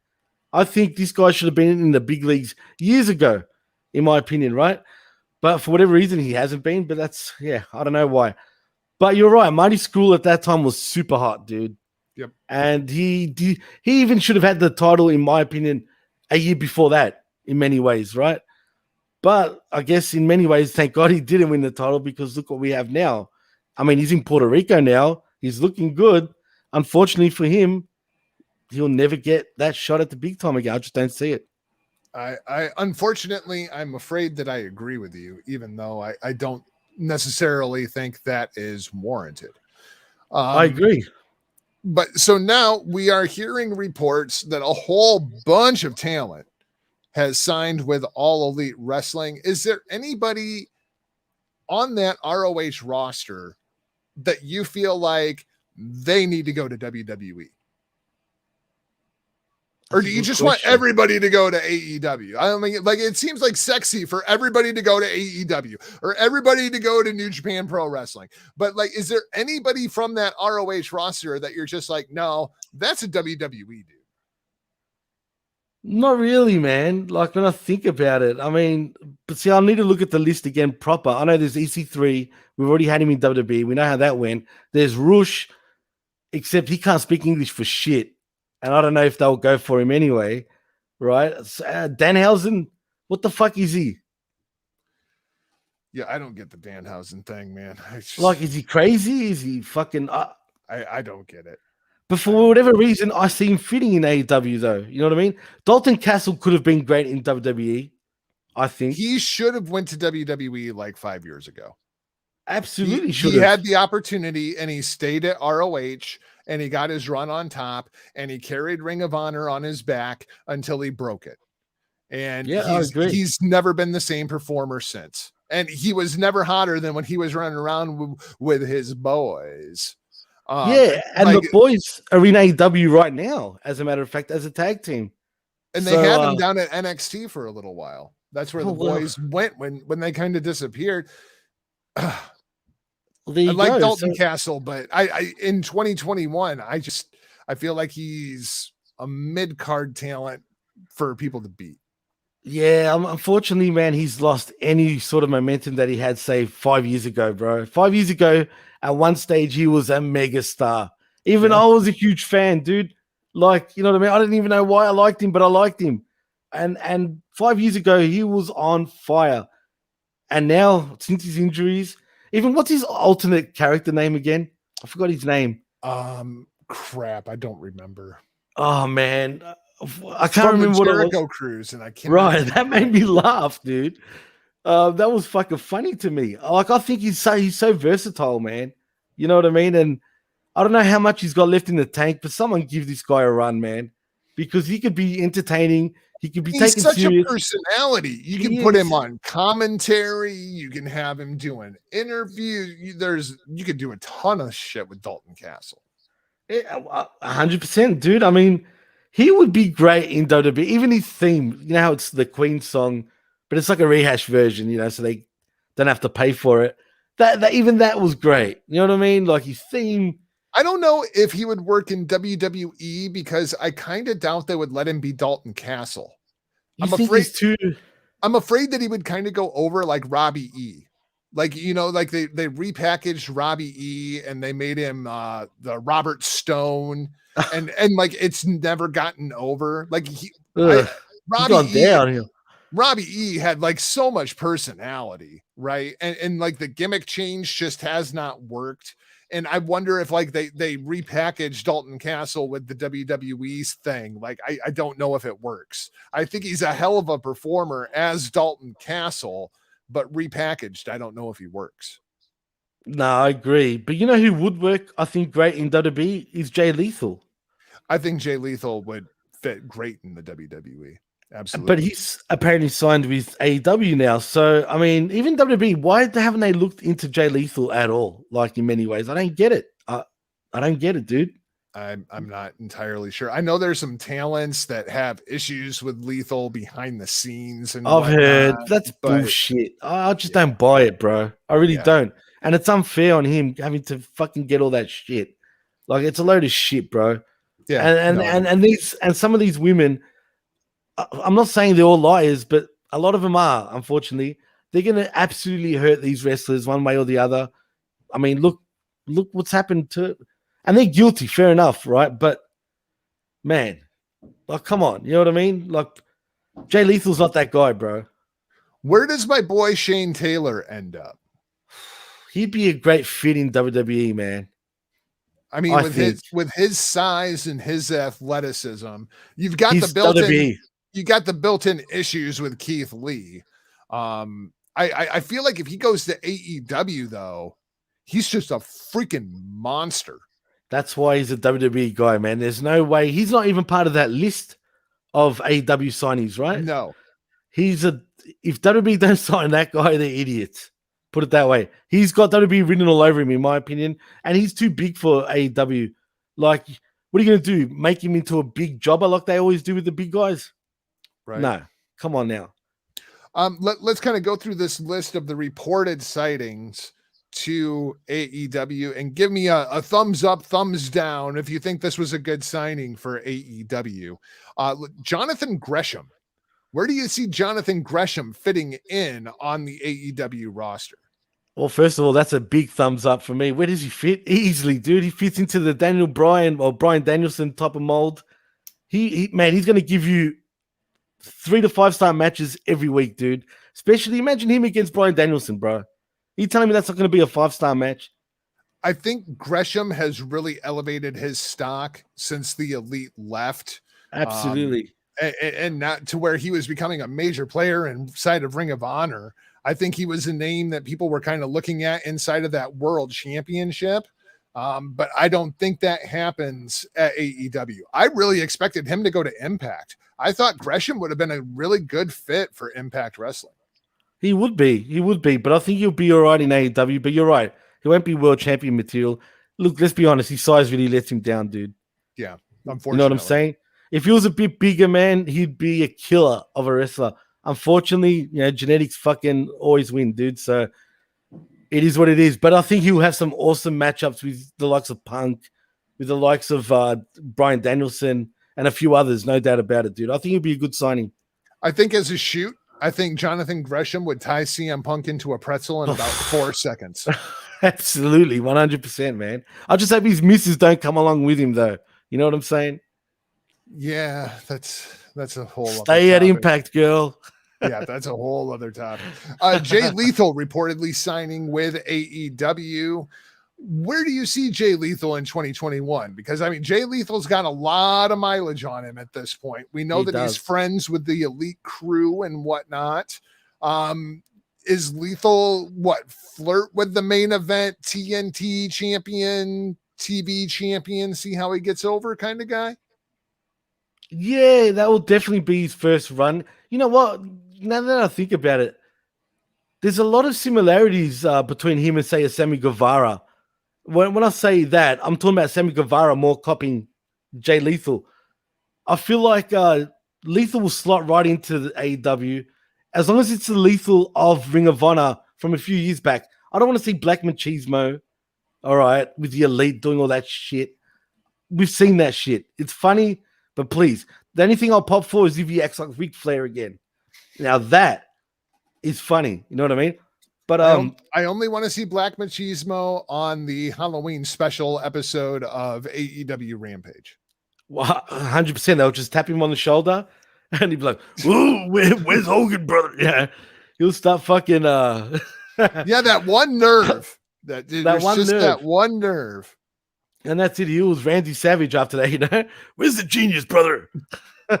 I think this guy should have been in the big leagues years ago, in my opinion, right? But for whatever reason, he hasn't been. But that's, I don't know why. But you're right. Marty Scurll at that time was super hot, dude. Yep. And he even should have had the title, in my opinion, a year before that, in many ways, right? But I guess in many ways, thank God he didn't win the title, because look what we have now. I mean, he's in Puerto Rico now. He's looking good. Unfortunately for him, he'll never get that shot at the big time again. I just don't see it. I unfortunately, I'm afraid that I agree with you, even though I don't necessarily think that is warranted. I agree. But so now we are hearing reports that a whole bunch of talent has signed with All Elite Wrestling. Is there anybody on that ROH roster that you feel like they need to go to WWE? Or do you just want everybody to go to AEW? I mean, like, it seems like sexy for everybody to go to AEW or everybody to go to New Japan Pro Wrestling. But like, is there anybody from that ROH roster that you're just like, no, that's a WWE dude? Not really, man. Like, when I think about it, I mean, but see, I'll need to look at the list again proper. I know there's EC3. We've already had him in WWE. We know how that went. There's Rush, except he can't speak English for shit. And I don't know if they'll go for him anyway, right? Danhausen, what the fuck is he? Yeah, I don't get the Danhausen thing, man. Like, is he crazy? Is he fucking... I don't get it. But for whatever reason, I see him fitting in AEW, though. You know what I mean? Dalton Castle could have been great in WWE. I think he should have went to WWE like 5 years ago. Absolutely he had the opportunity, and he stayed at ROH, and he got his run on top, and he carried Ring of Honor on his back until he broke it. And he's never been the same performer since. And he was never hotter than when he was running around with his boys. And the boys are in AEW right now, as a matter of fact, as a tag team. And they had him down at NXT for a little while. That's where the boys went when they kind of disappeared. I like Dalton Castle, but I in 2021, I feel like he's a mid-card talent for people to beat. Yeah, unfortunately, man, he's lost any sort of momentum that he had, say, 5 years ago, bro. 5 years ago, at one stage, he was a mega star. Even I was a huge fan, dude. Like, you know what I mean? I didn't even know why I liked him, but I liked him. And 5 years ago, he was on fire. And now, since his injuries, even what's his alternate character name again? I forgot his name. Crap, I don't remember. Oh, man. I can't remember what it was. Cruise, and I can't. Right, that made me laugh, dude. That was fucking funny to me. Like, I think he's so versatile, man. You know what I mean? And I don't know how much he's got left in the tank, but someone give this guy a run, man, because he could be entertaining. He could be taken serious. He's such a personality. You can put him on commentary. You can have him doing interviews. You could do a ton of shit with Dalton Castle. 100%, dude. I mean, he would be great in WWE. Even his theme, you know how it's the Queen song, but it's like a rehash version, you know, so they don't have to pay for it. That was great. You know what I mean? Like his theme. I don't know if he would work in WWE because I kind of doubt they would let him be Dalton Castle. I'm afraid that he would kind of go over like Robbie E. Like, you know, like they repackaged Robbie E and they made him the Robert Stone and like it's never gotten over. Like Robbie E had like so much personality, right? And like the gimmick change just has not worked. And I wonder if like they repackaged Dalton Castle with the WWE's thing. Like, I don't know if it works. I think he's a hell of a performer as Dalton Castle, but repackaged, I don't know if he works. No, I agree. But you know who would work, I think, great in WWE is Jay Lethal. I think Jay Lethal would fit great in the WWE. Absolutely. But he's apparently signed with AEW now. So, I mean, even WWE, why haven't they looked into Jay Lethal at all? Like, in many ways. I don't get it. I don't get it, dude. I'm not entirely sure. I know there's some talents that have issues with Lethal behind the scenes. And I've heard. That's bullshit. I just don't buy it, bro. I really don't. And it's unfair on him having to fucking get all that shit. Like, it's a load of shit, bro. Yeah. And some of these women, I'm not saying they're all liars, but a lot of them are, unfortunately. They're going to absolutely hurt these wrestlers one way or the other. I mean, look what's happened to... And they're guilty, fair enough, right? But, man, like, come on. You know what I mean? Like, Jay Lethal's not that guy, bro. Where does my boy Shane Taylor end up? He'd be a great fit in WWE, man. I mean, with his size and his athleticism, you've got the built-in... You got the built-in issues with Keith Lee. I feel like if he goes to AEW, though, he's just a freaking monster. That's why he's a WWE guy, man. There's no way. He's not even part of that list of AEW signees, right? No. If WWE don't sign that guy, they're idiots. Put it that way. He's got WWE written all over him, in my opinion, and he's too big for AEW. Like, what are you going to do? Make him into a big jobber like they always do with the big guys? Right. No, come on now. Let's kind of go through this list of the reported sightings to AEW and give me a thumbs up, thumbs down if you think this was a good signing for AEW. Jonathan Gresham. Where do you see Jonathan Gresham fitting in on the AEW roster? Well, first of all, that's a big thumbs up for me. Where does he fit? Easily, dude. He fits into the Daniel Bryan or Bryan Danielson type of mold. He's going to give you 3 to 5 star matches every week, dude. Especially imagine him against Bryan Danielson, bro. You telling me that's not going to be a 5-star match? I think Gresham has really elevated his stock since the Elite left. Absolutely. and not to where he was becoming a major player inside of Ring of Honor. I think he was a name that people were kind of looking at inside of that world championship. But I don't think that happens at AEW. I really expected him to go to Impact. I thought Gresham would have been a really good fit for Impact Wrestling. He would be, but I think he'll be all right in AEW. But you're right, he won't be world champion material. Look, let's be honest, his size really lets him down, dude. Yeah, unfortunately. You know what I'm saying? If he was a bit bigger, man, he'd be a killer of a wrestler. Unfortunately, genetics fucking always win, dude. So it is what it is. But I think he'll have some awesome matchups with the likes of Punk, with the likes of Bryan Danielson, and a few others, no doubt about it, dude. I think he'll be a good signing. I think as a shoot, I think Jonathan Gresham would tie CM Punk into a pretzel in about 4 seconds. Absolutely, 100%, man. I just hope his misses don't come along with him, though. You know what I'm saying? Yeah, that's a whole Stay at Impact, girl. Yeah, that's a whole other topic. Jay Lethal reportedly signing with AEW. Where do you see Jay Lethal in 2021? Because, I mean, Jay Lethal's got a lot of mileage on him at this point. We know that he's friends with the Elite crew and whatnot. Is Lethal, flirt with the main event, TNT champion, TV champion, see how he gets over kind of guy? Yeah, that will definitely be his first run. You know what? Now that I think about it, there's a lot of similarities between him and, say, a Sammy Guevara. When I say that, I'm talking about Sammy Guevara more copying Jay Lethal. I feel like Lethal will slot right into the AEW as long as it's the Lethal of Ring of Honor from a few years back. I don't want to see Black Machismo, all right, with the Elite doing all that shit. We've seen that shit. It's funny, but please, the only thing I'll pop for is if he acts like Ric Flair again. Now that is funny. You know what I mean? But I only want to see Black Machismo on the Halloween special episode of AEW Rampage. Well, 100%. They'll just tap him on the shoulder and he'd be like, "Ooh, where's Hogan, brother?" Yeah, he'll start fucking. Yeah, that one nerve. That one nerve. And that's it. He was Randy Savage after that. Where's the genius, brother? You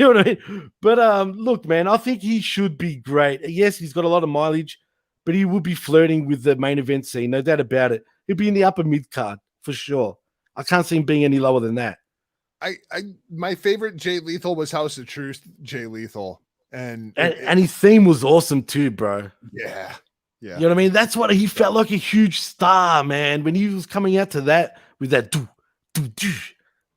know what I mean? But look, man, I think he should be great. Yes, he's got a lot of mileage, but he will be flirting with the main event scene, no doubt about it. He'll be in the upper mid card for sure. I can't see him being any lower than that. My favorite Jay Lethal was House of Truth Jay Lethal, and his theme was awesome too, bro. Yeah. You know what I mean? That's what he felt like, a huge star, man, when he was coming out to that with that do do do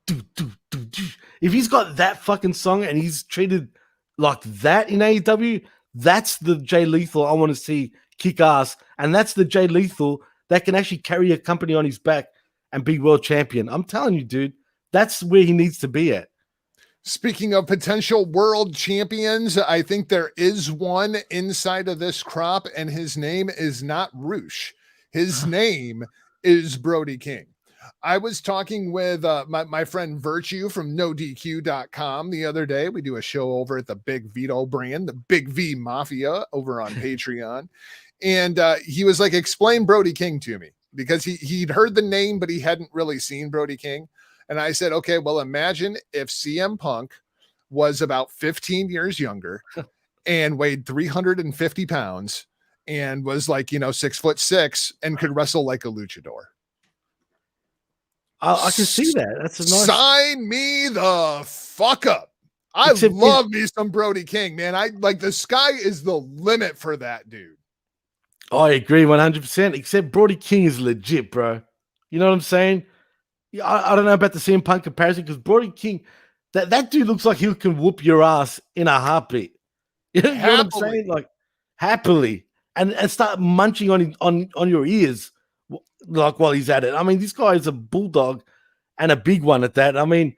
do do do do. If he's got that fucking song and he's treated like that in AEW, that's the Jay Lethal I want to see kick ass, and that's the Jay Lethal that can actually carry a company on his back and be world champion. I'm telling you, dude, that's where he needs to be at. Speaking of potential world champions, I think there is one inside of this crop, and his name is not Roosh. His name is Brody King. I was talking with my friend Virtue from NoDQ.com the other day. We do a show over at the Big Vito brand, the Big V Mafia over on Patreon. And he was like, explain Brody King to me, because he'd heard the name, but he hadn't really seen Brody King. And I said, okay, well, imagine if CM Punk was about 15 years younger and weighed 350 pounds and was like, 6'6" and could wrestle like a luchador. I can see that. That's a nice. Sign me the fuck up. I love me some Brody King, man. I like, the sky is the limit for that dude. I agree 100%. Except Brody King is legit, bro. You know what I'm saying? I don't know about the CM Punk comparison, because Brody King, that dude looks like he can whoop your ass in a heartbeat. You know what I'm saying? Like, happily, and start munching on your ears, like, while he's at it. I mean, this guy is a bulldog and a big one at that. I mean,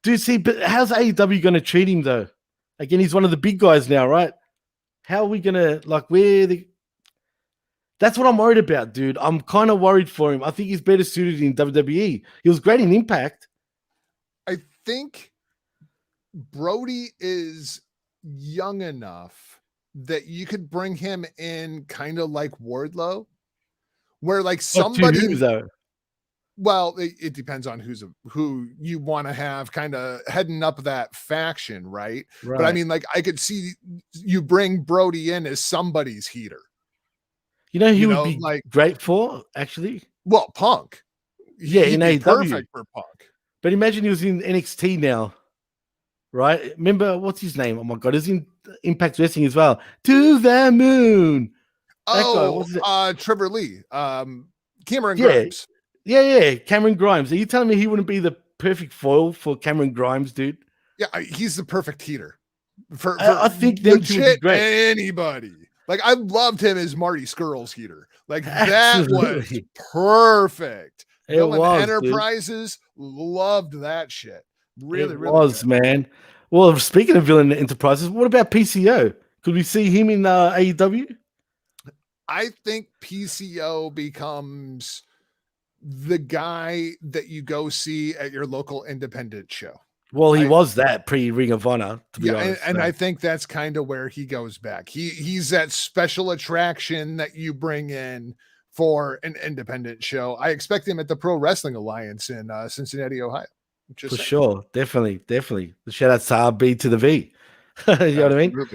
dude, see, but how's AEW going to treat him though? Again, he's one of the big guys now, right? How are we going to That's what I'm worried about, dude. I'm kind of worried for him. I think he's better suited in WWE. He was great in Impact. I think Brody is young enough that you could bring him in kind of like Wardlow, where like somebody, though. Well, it depends on who you want to have kind of heading up that faction, right? But I mean, like, I could see you bring Brody in as somebody's heater. You know, he would be like great for, actually. Well, Punk. Yeah, he'd in be AEW. perfect for Punk. But imagine he was in NXT now, right? Remember, what's his name? Oh my God, he's in Impact Wrestling as well. To the moon. Trevor Lee. Cameron Grimes. Yeah. Cameron Grimes. Are you telling me he wouldn't be the perfect foil for Cameron Grimes, dude? Yeah, he's the perfect heater. For I think them two would be great. Anybody. Like, I loved him as Marty Scurll's heater. Like, that was perfect. Villain Enterprises, loved that shit. Really was good. Man. Well, speaking of Villain Enterprises, what about PCO? Could we see him in AEW? I think PCO becomes the guy that you go see at your local independent show. Well, he was that pre-Ring of Honor, to be honest. And I think that's kind of where he goes back. He's that special attraction that you bring in for an independent show. I expect him at the Pro Wrestling Alliance in Cincinnati, Ohio. For sure. Definitely. The shout out to RB to the V. You know what I mean?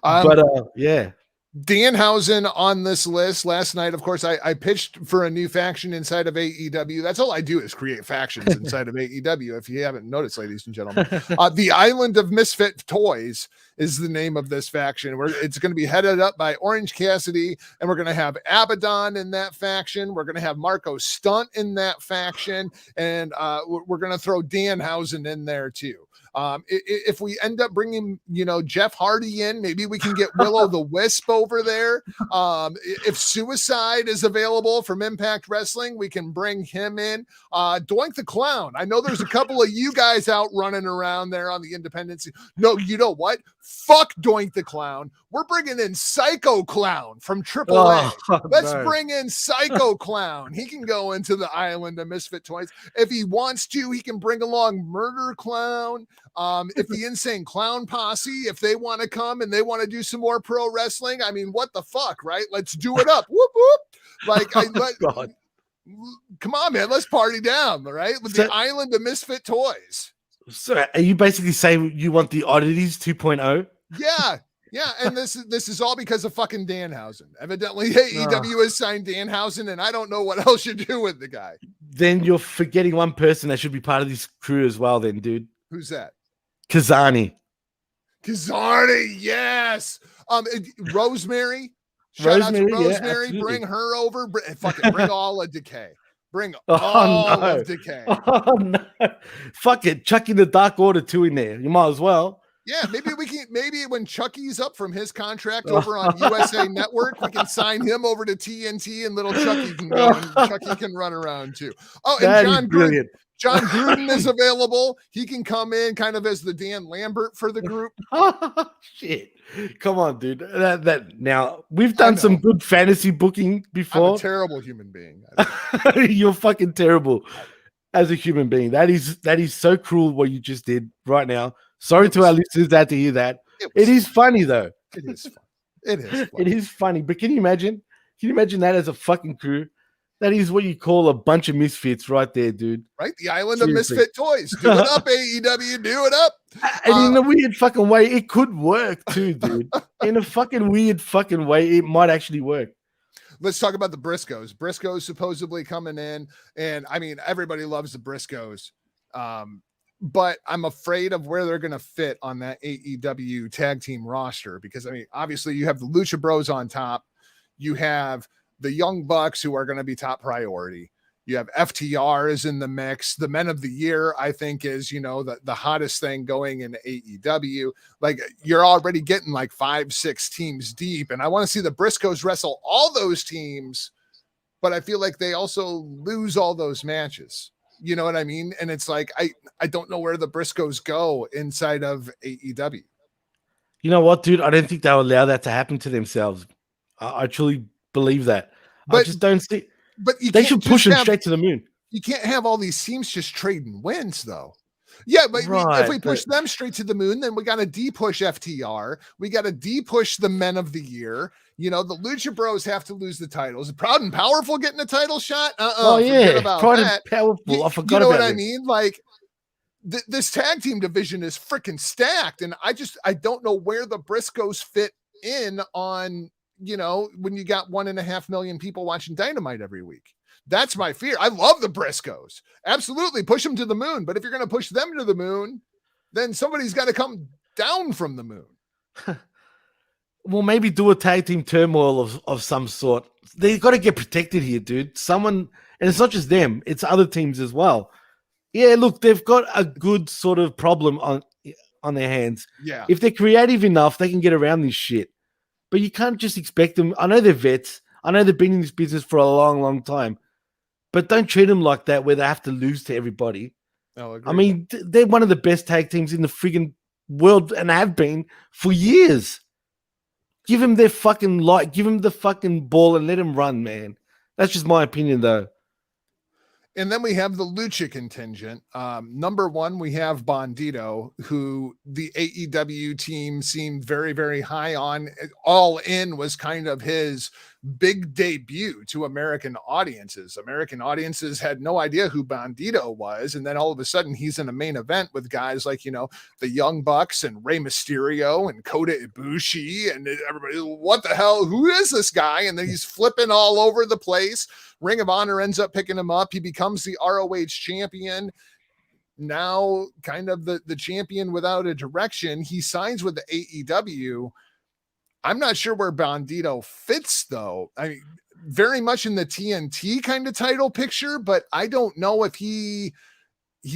But yeah. Danhausen on this list last night. Of course, I pitched for a new faction inside of AEW. That's all I do is create factions inside of AEW. If you haven't noticed, ladies and gentlemen, the Island of Misfit Toys is the name of this faction. It's going to be headed up by Orange Cassidy, and we're going to have Abaddon in that faction. We're going to have Marco Stunt in that faction, and we're going to throw Danhausen in there too. If we end up bringing, Jeff Hardy in, maybe we can get Willow the Wisp over there. If Suicide is available from Impact Wrestling, we can bring him in. Doink the Clown. I know there's a couple of you guys out running around there on the independence. No, you know what? Fuck Doink the Clown. We're bringing in Psycho Clown from AAA. Let's bring in Psycho Clown. He can go into the Island of Misfit Toys. If he wants to, he can bring along Murder Clown. If the Insane Clown Posse, if they want to come and they want to do some more pro wrestling, I mean, what the fuck, right? Let's do it up. Whoop, whoop. Like, come on, man. Let's party down, right? With the Island of Misfit Toys. So are you basically saying you want the Oddities 2.0? Yeah, and this is all because of fucking Danhausen. Evidently, AEW has signed Danhausen, and I don't know what else you do with the guy. Then you're forgetting one person that should be part of this crew as well, then, dude. Who's that? Kazani, yes. Rosemary. Shout out to Rosemary. Yeah, bring her over. Bring all of Decay. Bring all of Decay. Oh no! Fuck it. Chucking the Dark Order 2 in there. You might as well. Yeah, maybe when Chucky's up from his contract over on USA Network, we can sign him over to TNT and little Chucky can go and Chucky can run around too. Oh, and John Gruden is available. He can come in kind of as the Dan Lambert for the group. Shit. Come on, dude. That now we've done some good fantasy booking before. I'm a terrible human being. You're fucking terrible as a human being. That is so cruel what you just did right now. Sorry to our listeners that to hear that. It is funny though. It is fun. It is fun. It is funny. But can you imagine that as a fucking crew? That is what you call a bunch of misfits right there, dude. Right? The Island of Misfit Toys. Do it up, AEW. Do it up. And in a weird fucking way, it could work too, dude. In a fucking weird fucking way, it might actually work. Let's talk about the Briscoes. Briscoes supposedly coming in. And I mean, everybody loves the Briscoes. But I'm afraid of where they're going to fit on that AEW tag team roster. Because, I mean, obviously you have the Lucha Bros on top. You have the Young Bucks, who are going to be top priority. You have FTR is in the mix. The Men of the Year, I think, is, the hottest thing going in AEW. Like, you're already getting like 5-6 teams deep. And I want to see the Briscoes wrestle all those teams, but I feel like they also lose all those matches. You know what I mean? And it's like, I don't know where the Briscoes go inside of AEW. You know what, dude? I don't think they'll allow that to happen to themselves. I truly believe that. But I just don't see. But they should push them straight to the moon. You can't have all these teams just trading wins, though. Yeah, but if we Right, push them straight to the moon, then we got to de-push FTR. We got to de-push the Men of the Year. You know, the Lucha Bros have to lose the titles. Proud and Powerful getting a title shot? Oh Forget yeah, about Pride and that. Powerful. I You forgot know about what I this. mean? Like, this tag team division is freaking stacked, and I don't know where the Briscoes fit in on, you know, when you got 1.5 million people watching Dynamite every week. That's my fear. I love the Briscoes. Absolutely push them to the moon. But if you're going to push them to the moon, then somebody's got to come down from the moon. Well, maybe do a tag team turmoil of some sort. They got to get protected here, dude. Someone, and it's not just them, it's other teams as well. Yeah, look, they've got a good sort of problem on their hands. Yeah. If they're creative enough, they can get around this shit. But you can't just expect them. I know they're vets. I know they've been in this business for a long, long time. But don't treat them like that where they have to lose to everybody. Oh, I mean, they're one of the best tag teams in the friggin' world and have been for years. Give them their fucking light. Give them the fucking ball and let them run, man. That's just my opinion, though. And then we have the Lucha contingent. Number one, we have Bandito, who the AEW team seemed very, very high on. All In was kind of his big debut to American audiences. American audiences had no idea who Bandito was. And then all of a sudden he's in a main event with guys like, you know, the Young Bucks and Rey Mysterio and Kota Ibushi and everybody, what the hell? Who is this guy? And then he's flipping all over the place. Ring of Honor ends up picking him up. He becomes the ROH champion. Now kind of the champion without a direction. He signs with the AEW. I'm not sure where Bandito fits, though. I mean, very much in the TNT kind of title picture, but I don't know if he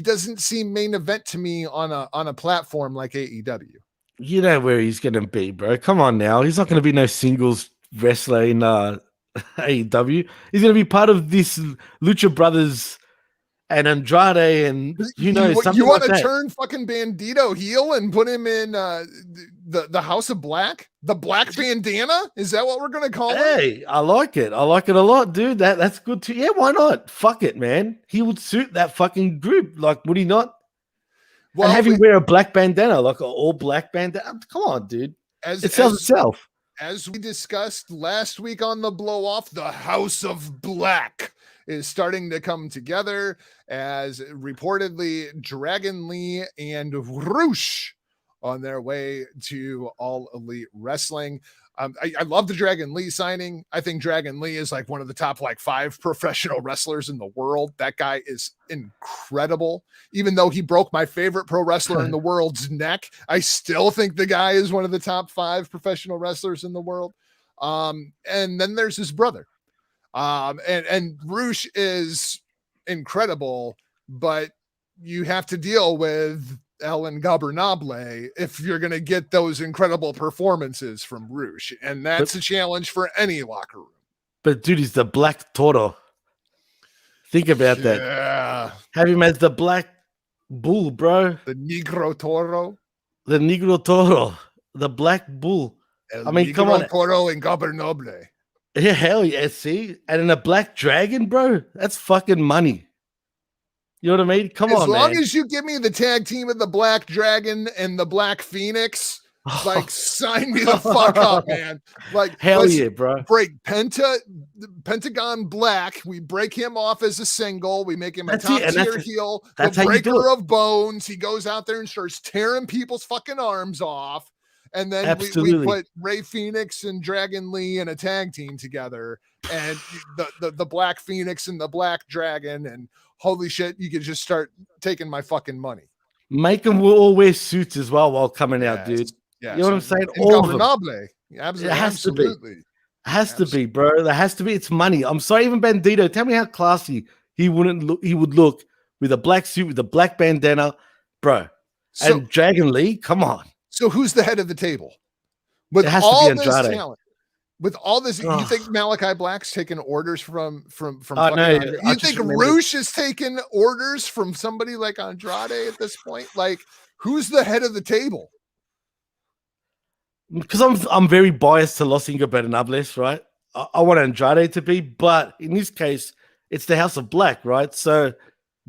doesn't seem main event to me on a platform like AEW. You know where he's going to be, bro. Come on now. He's not going to be no singles wrestler in AEW. He's going to be part of this Lucha Brothers and Andrade and you want to like turn fucking Bandito heel and put him in the House of Black, the Black Bandana? Is that what we're gonna call it? Hey, I like it. I like it a lot, dude. That's good too. Yeah, why not? Fuck it, man. He would suit that fucking group. Like, would he not? Well, and have him wear a black bandana, like an all black bandana. Come on, dude. It sells itself. As we discussed last week on the Blow Off, the House of Black is starting to come together as reportedly Dragon Lee and Roosh on their way to All Elite Wrestling. I love the Dragon Lee signing. I think Dragon Lee is like one of the top 5 professional wrestlers in the world. That guy is incredible. Even though he broke my favorite pro wrestler in the world's neck, I still think the guy is one of the top 5 professional wrestlers in the world. And then there's his brother. And Roosh is incredible, but you have to deal with El Ingobernable if you're going to get those incredible performances from Roosh. And that's a challenge for any locker room. But dude, he's the Black Toro. Think about that. Yeah. Have him as the Black Bull, bro. The Negro Toro. The Negro Toro. The Black Bull. El Negro come on. Toro Ingobernable. Yeah, hell yeah, see? And in a Black Dragon, bro, that's fucking money. You know what I mean? Come on, man. As long as you give me the tag team of the Black Dragon and the Black Phoenix, sign me the fuck up, man. Like, hell yeah, bro. Break Pentagon Black. We break him off as a single. We make him a top-tier heel. The breaker of bones. He goes out there and starts tearing people's fucking arms off. And then we put Ray Phoenix and Dragon Lee in a tag team together, and the Black Phoenix and the Black Dragon, and holy shit, you could just start taking my fucking money. Make them all wear suits as well while coming out, dude. Yes. You know what I'm saying? All of them. Absolutely. It has to be. It has to be, bro. There has to be. It's money. I'm sorry, even Bandito. Tell me how classy he would look with a black suit with a black bandana, bro. And Dragon Lee, come on. So who's the head of the table? With all this talent, with all this, you think Malachi Black's taking orders from no, you think Roosh is taking orders from somebody like Andrade at this point? Like, who's the head of the table? Because I'm very biased to Los Ingobernables, right? I want Andrade to be, but in this case, it's the House of Black, right? So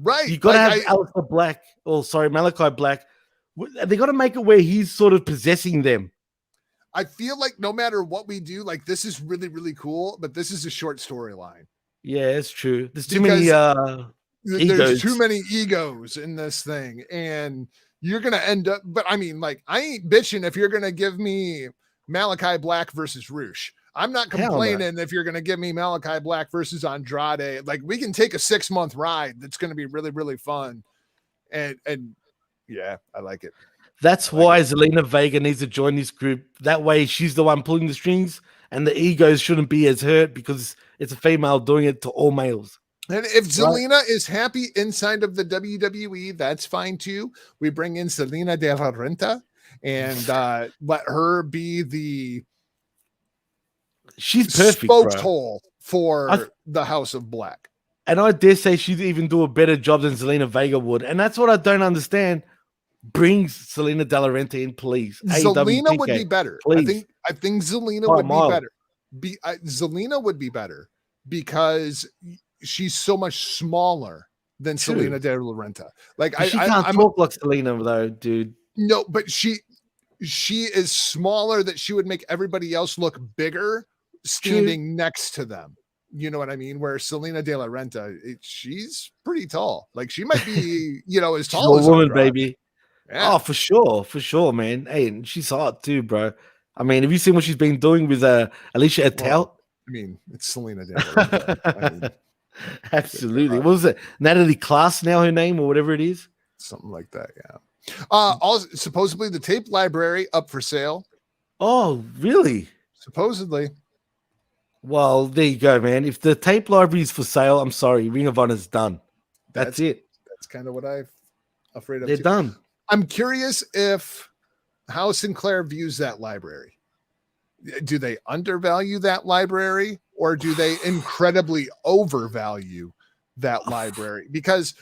Right. You got to have Aleister Black. Oh, sorry, Malachi Black. They got to make it where he's sort of possessing them. I feel like no matter what we do, like this is really, really cool, but this is a short storyline. Yeah, it's true. There's too many egos. There's too many egos in this thing, and you're gonna end up. But I mean, like, I ain't bitching if you're gonna give me Malachi Black versus Roosh. I'm not complaining if you're gonna give me Malachi Black versus Andrade. Like, we can take a 6-month ride that's gonna be really, really fun, and yeah, I like it. That's why Zelina Vega needs to join this group. That way, she's the one pulling the strings, and the egos shouldn't be as hurt because it's a female doing it to all males. And if Zelina is happy inside of the WWE, that's fine too. We bring in Zelina de la Renta and let her be the spokeshole for the House of Black. And I dare say she'd even do a better job than Zelina Vega would. And that's what I don't understand. Brings Zelina de la Renta in, please. Zelina would be better. Please. I think Zelina would be better. Zelina would be better because she's so much smaller than Zelina de la Renta. Like, she can't talk like Zelina though, dude. No, but she is smaller that she would make everybody else look bigger standing next to them. You know what I mean? Where Zelina de la Renta, she's pretty tall. Like, she might be, as tall as a woman, baby. Yeah. Oh, for sure, man. Hey, and she's hot too, bro. I mean, have you seen what she's been doing with Alicia Attell? Well, I mean, it's Zelina de la Renta. I mean, absolutely. What was it? Natalie Class now, her name, or whatever it is? Something like that, yeah. Also, supposedly the tape library up for sale. Oh, really? Supposedly. Well, there you go, man. If the tape library is for sale, I'm sorry, Ring of Honor's done. That's it. That's kind of what I'm afraid of. They're done. I'm curious how Sinclair views that library. Do they undervalue that library, or do they incredibly overvalue that library? Because,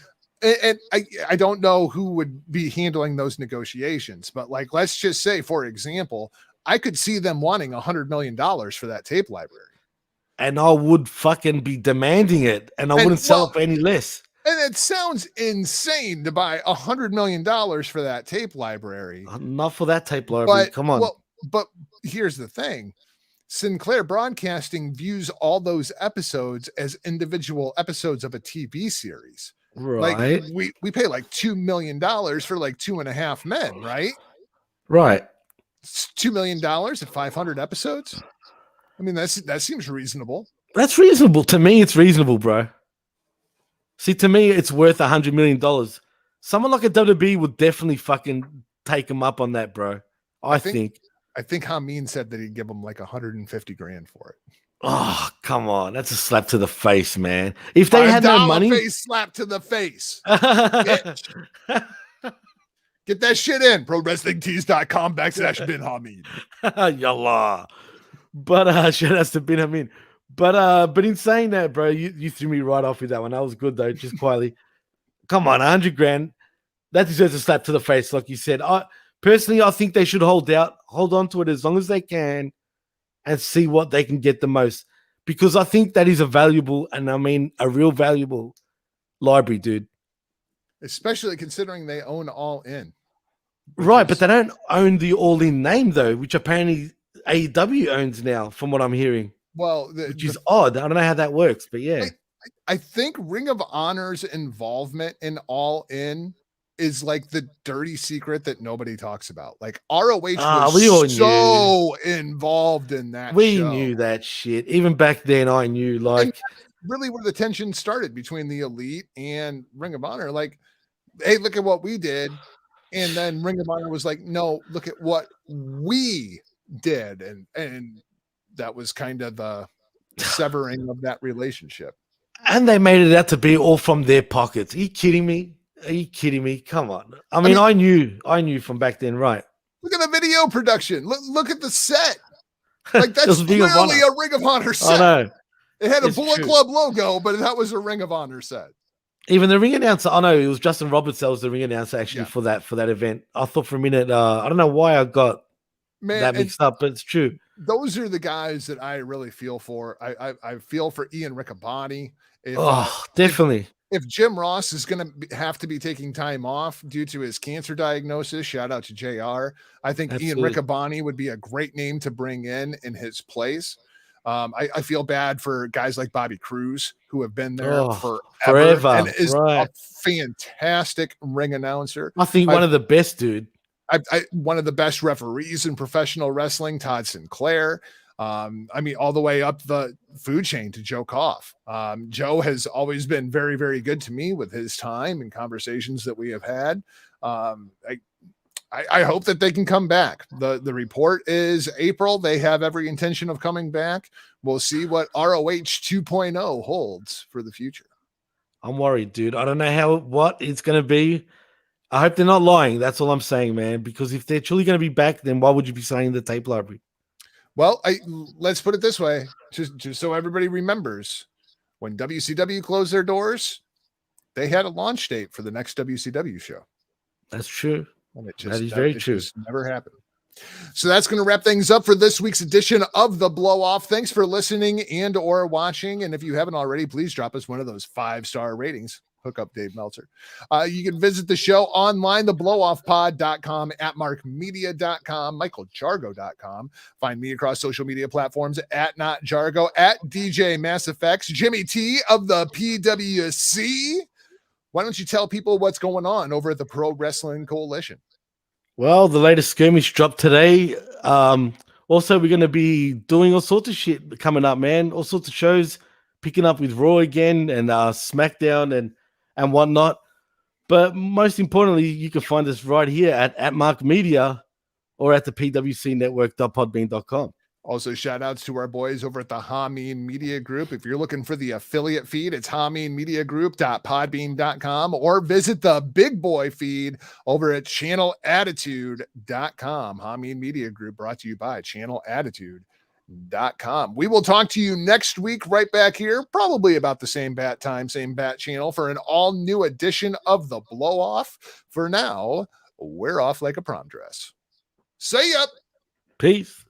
and I don't know who would be handling those negotiations, but like, let's just say, for example, I could see them wanting $100 million for that tape library. And I would fucking be demanding it, and I wouldn't sell it for any less. And it sounds insane to buy $100 million for that tape library. Not for that tape library. Come on. Well, but here's the thing. Sinclair Broadcasting views all those episodes as individual episodes of a TV series. Right. Like, we pay like $2 million for like 2.5 Men, right? Right. It's $2 million at 500 episodes. I mean, that seems reasonable. That's reasonable. To me, it's reasonable, bro. See, to me, it's worth $100 million. Someone like a WWE would definitely fucking take him up on that, bro. I think Hamin said that he'd give him like $150,000 for it. Oh, come on. That's a slap to the face, man. If they had no money. Face slap to the face. Get that shit in. ProWrestlingTees.com/Ben Hamin. Yallah. But shout outs to Ben Hamin. But in saying that, bro, you threw me right off with that one. That was good though, just quietly. Come on, $100,000. That deserves a slap to the face, like you said. Personally, I think they should hold on to it as long as they can and see what they can get the most. Because I think that is a valuable, and I mean a real valuable library, dude. Especially considering they own All In. Right, but they don't own the All In name though, which apparently AEW owns now, from what I'm hearing. Well, which is odd. I don't know how that works, but yeah. I think Ring of Honor's involvement in All In is like the dirty secret that nobody talks about. Like, ROH was so involved in that. We knew that shit. Even back then, I knew, like, really where the tension started between the Elite and Ring of Honor. Like, hey, look at what we did. And then Ring of Honor was like, no, look at what we did. And that was kind of the severing of that relationship. And they made it out to be all from their pockets. Are you kidding me? Come on. I mean, I knew from back then, right? Look at the video production. Look at the set. Like, that's literally a Ring of Honor set. I know. It had a Bullet Club logo, but that was a Ring of Honor set. Even the ring announcer, I know it was Justin Roberts that was the ring announcer actually for that event. I thought for a minute, I don't know why I got that mixed up, but it's true. Those are the guys that I really feel for. I feel for Ian Riccaboni. Definitely. if Jim Ross is going to have to be taking time off due to his cancer diagnosis, shout out to JR. I think Ian Riccaboni would be a great name to bring in his place. I feel bad for guys like Bobby Cruz who have been there forever and is a fantastic ring announcer. I think one of the best, dude. One of the best referees in professional wrestling, Todd Sinclair. I mean, all the way up the food chain to Joe Koff. Joe has always been very, very good to me with his time and conversations that we have had. I hope that they can come back. The report is April. They have every intention of coming back. We'll see what ROH 2.0 holds for the future. I'm worried, dude. I don't know what it's going to be. I hope they're not lying. That's all I'm saying, man. Because if they're truly going to be back, then why would you be saying the tape library? Well, let's put it this way, just so everybody remembers, when WCW closed their doors, they had a launch date for the next WCW show. That's true. And that is very true. Just never happened. So that's going to wrap things up for this week's edition of The Blow Off. Thanks for listening and or watching. And if you haven't already, please drop us one of those 5-star ratings. Hook up Dave Meltzer. You can visit the show online, theblowofpod.com, at markmedia.com, michaeljargo.com. Find me across social media platforms at NotJargo, at DJ Mass Effects, Jimmy T of the PWC. Why don't you tell people what's going on over at the Pro Wrestling Coalition? Well, the latest skirmish dropped today. Also, we're going to be doing all sorts of shit coming up, man. All sorts of shows, picking up with Raw again and SmackDown and whatnot. But most importantly, you can find us right here at Mark Media or at the pwcnetwork.podbean.com. Also, shout outs to our boys over at the Hamin Media Group. If you're looking for the affiliate feed, it's haminmediagroup.podbean.com or visit the big boy feed over at channelattitude.com. Hamin Media Group brought to you by channelattitude.com. We will talk to you next week right back here, probably about the same bat time, same bat channel for an all new edition of The Blow Off. For now, we're off like a prom dress. See ya. Peace.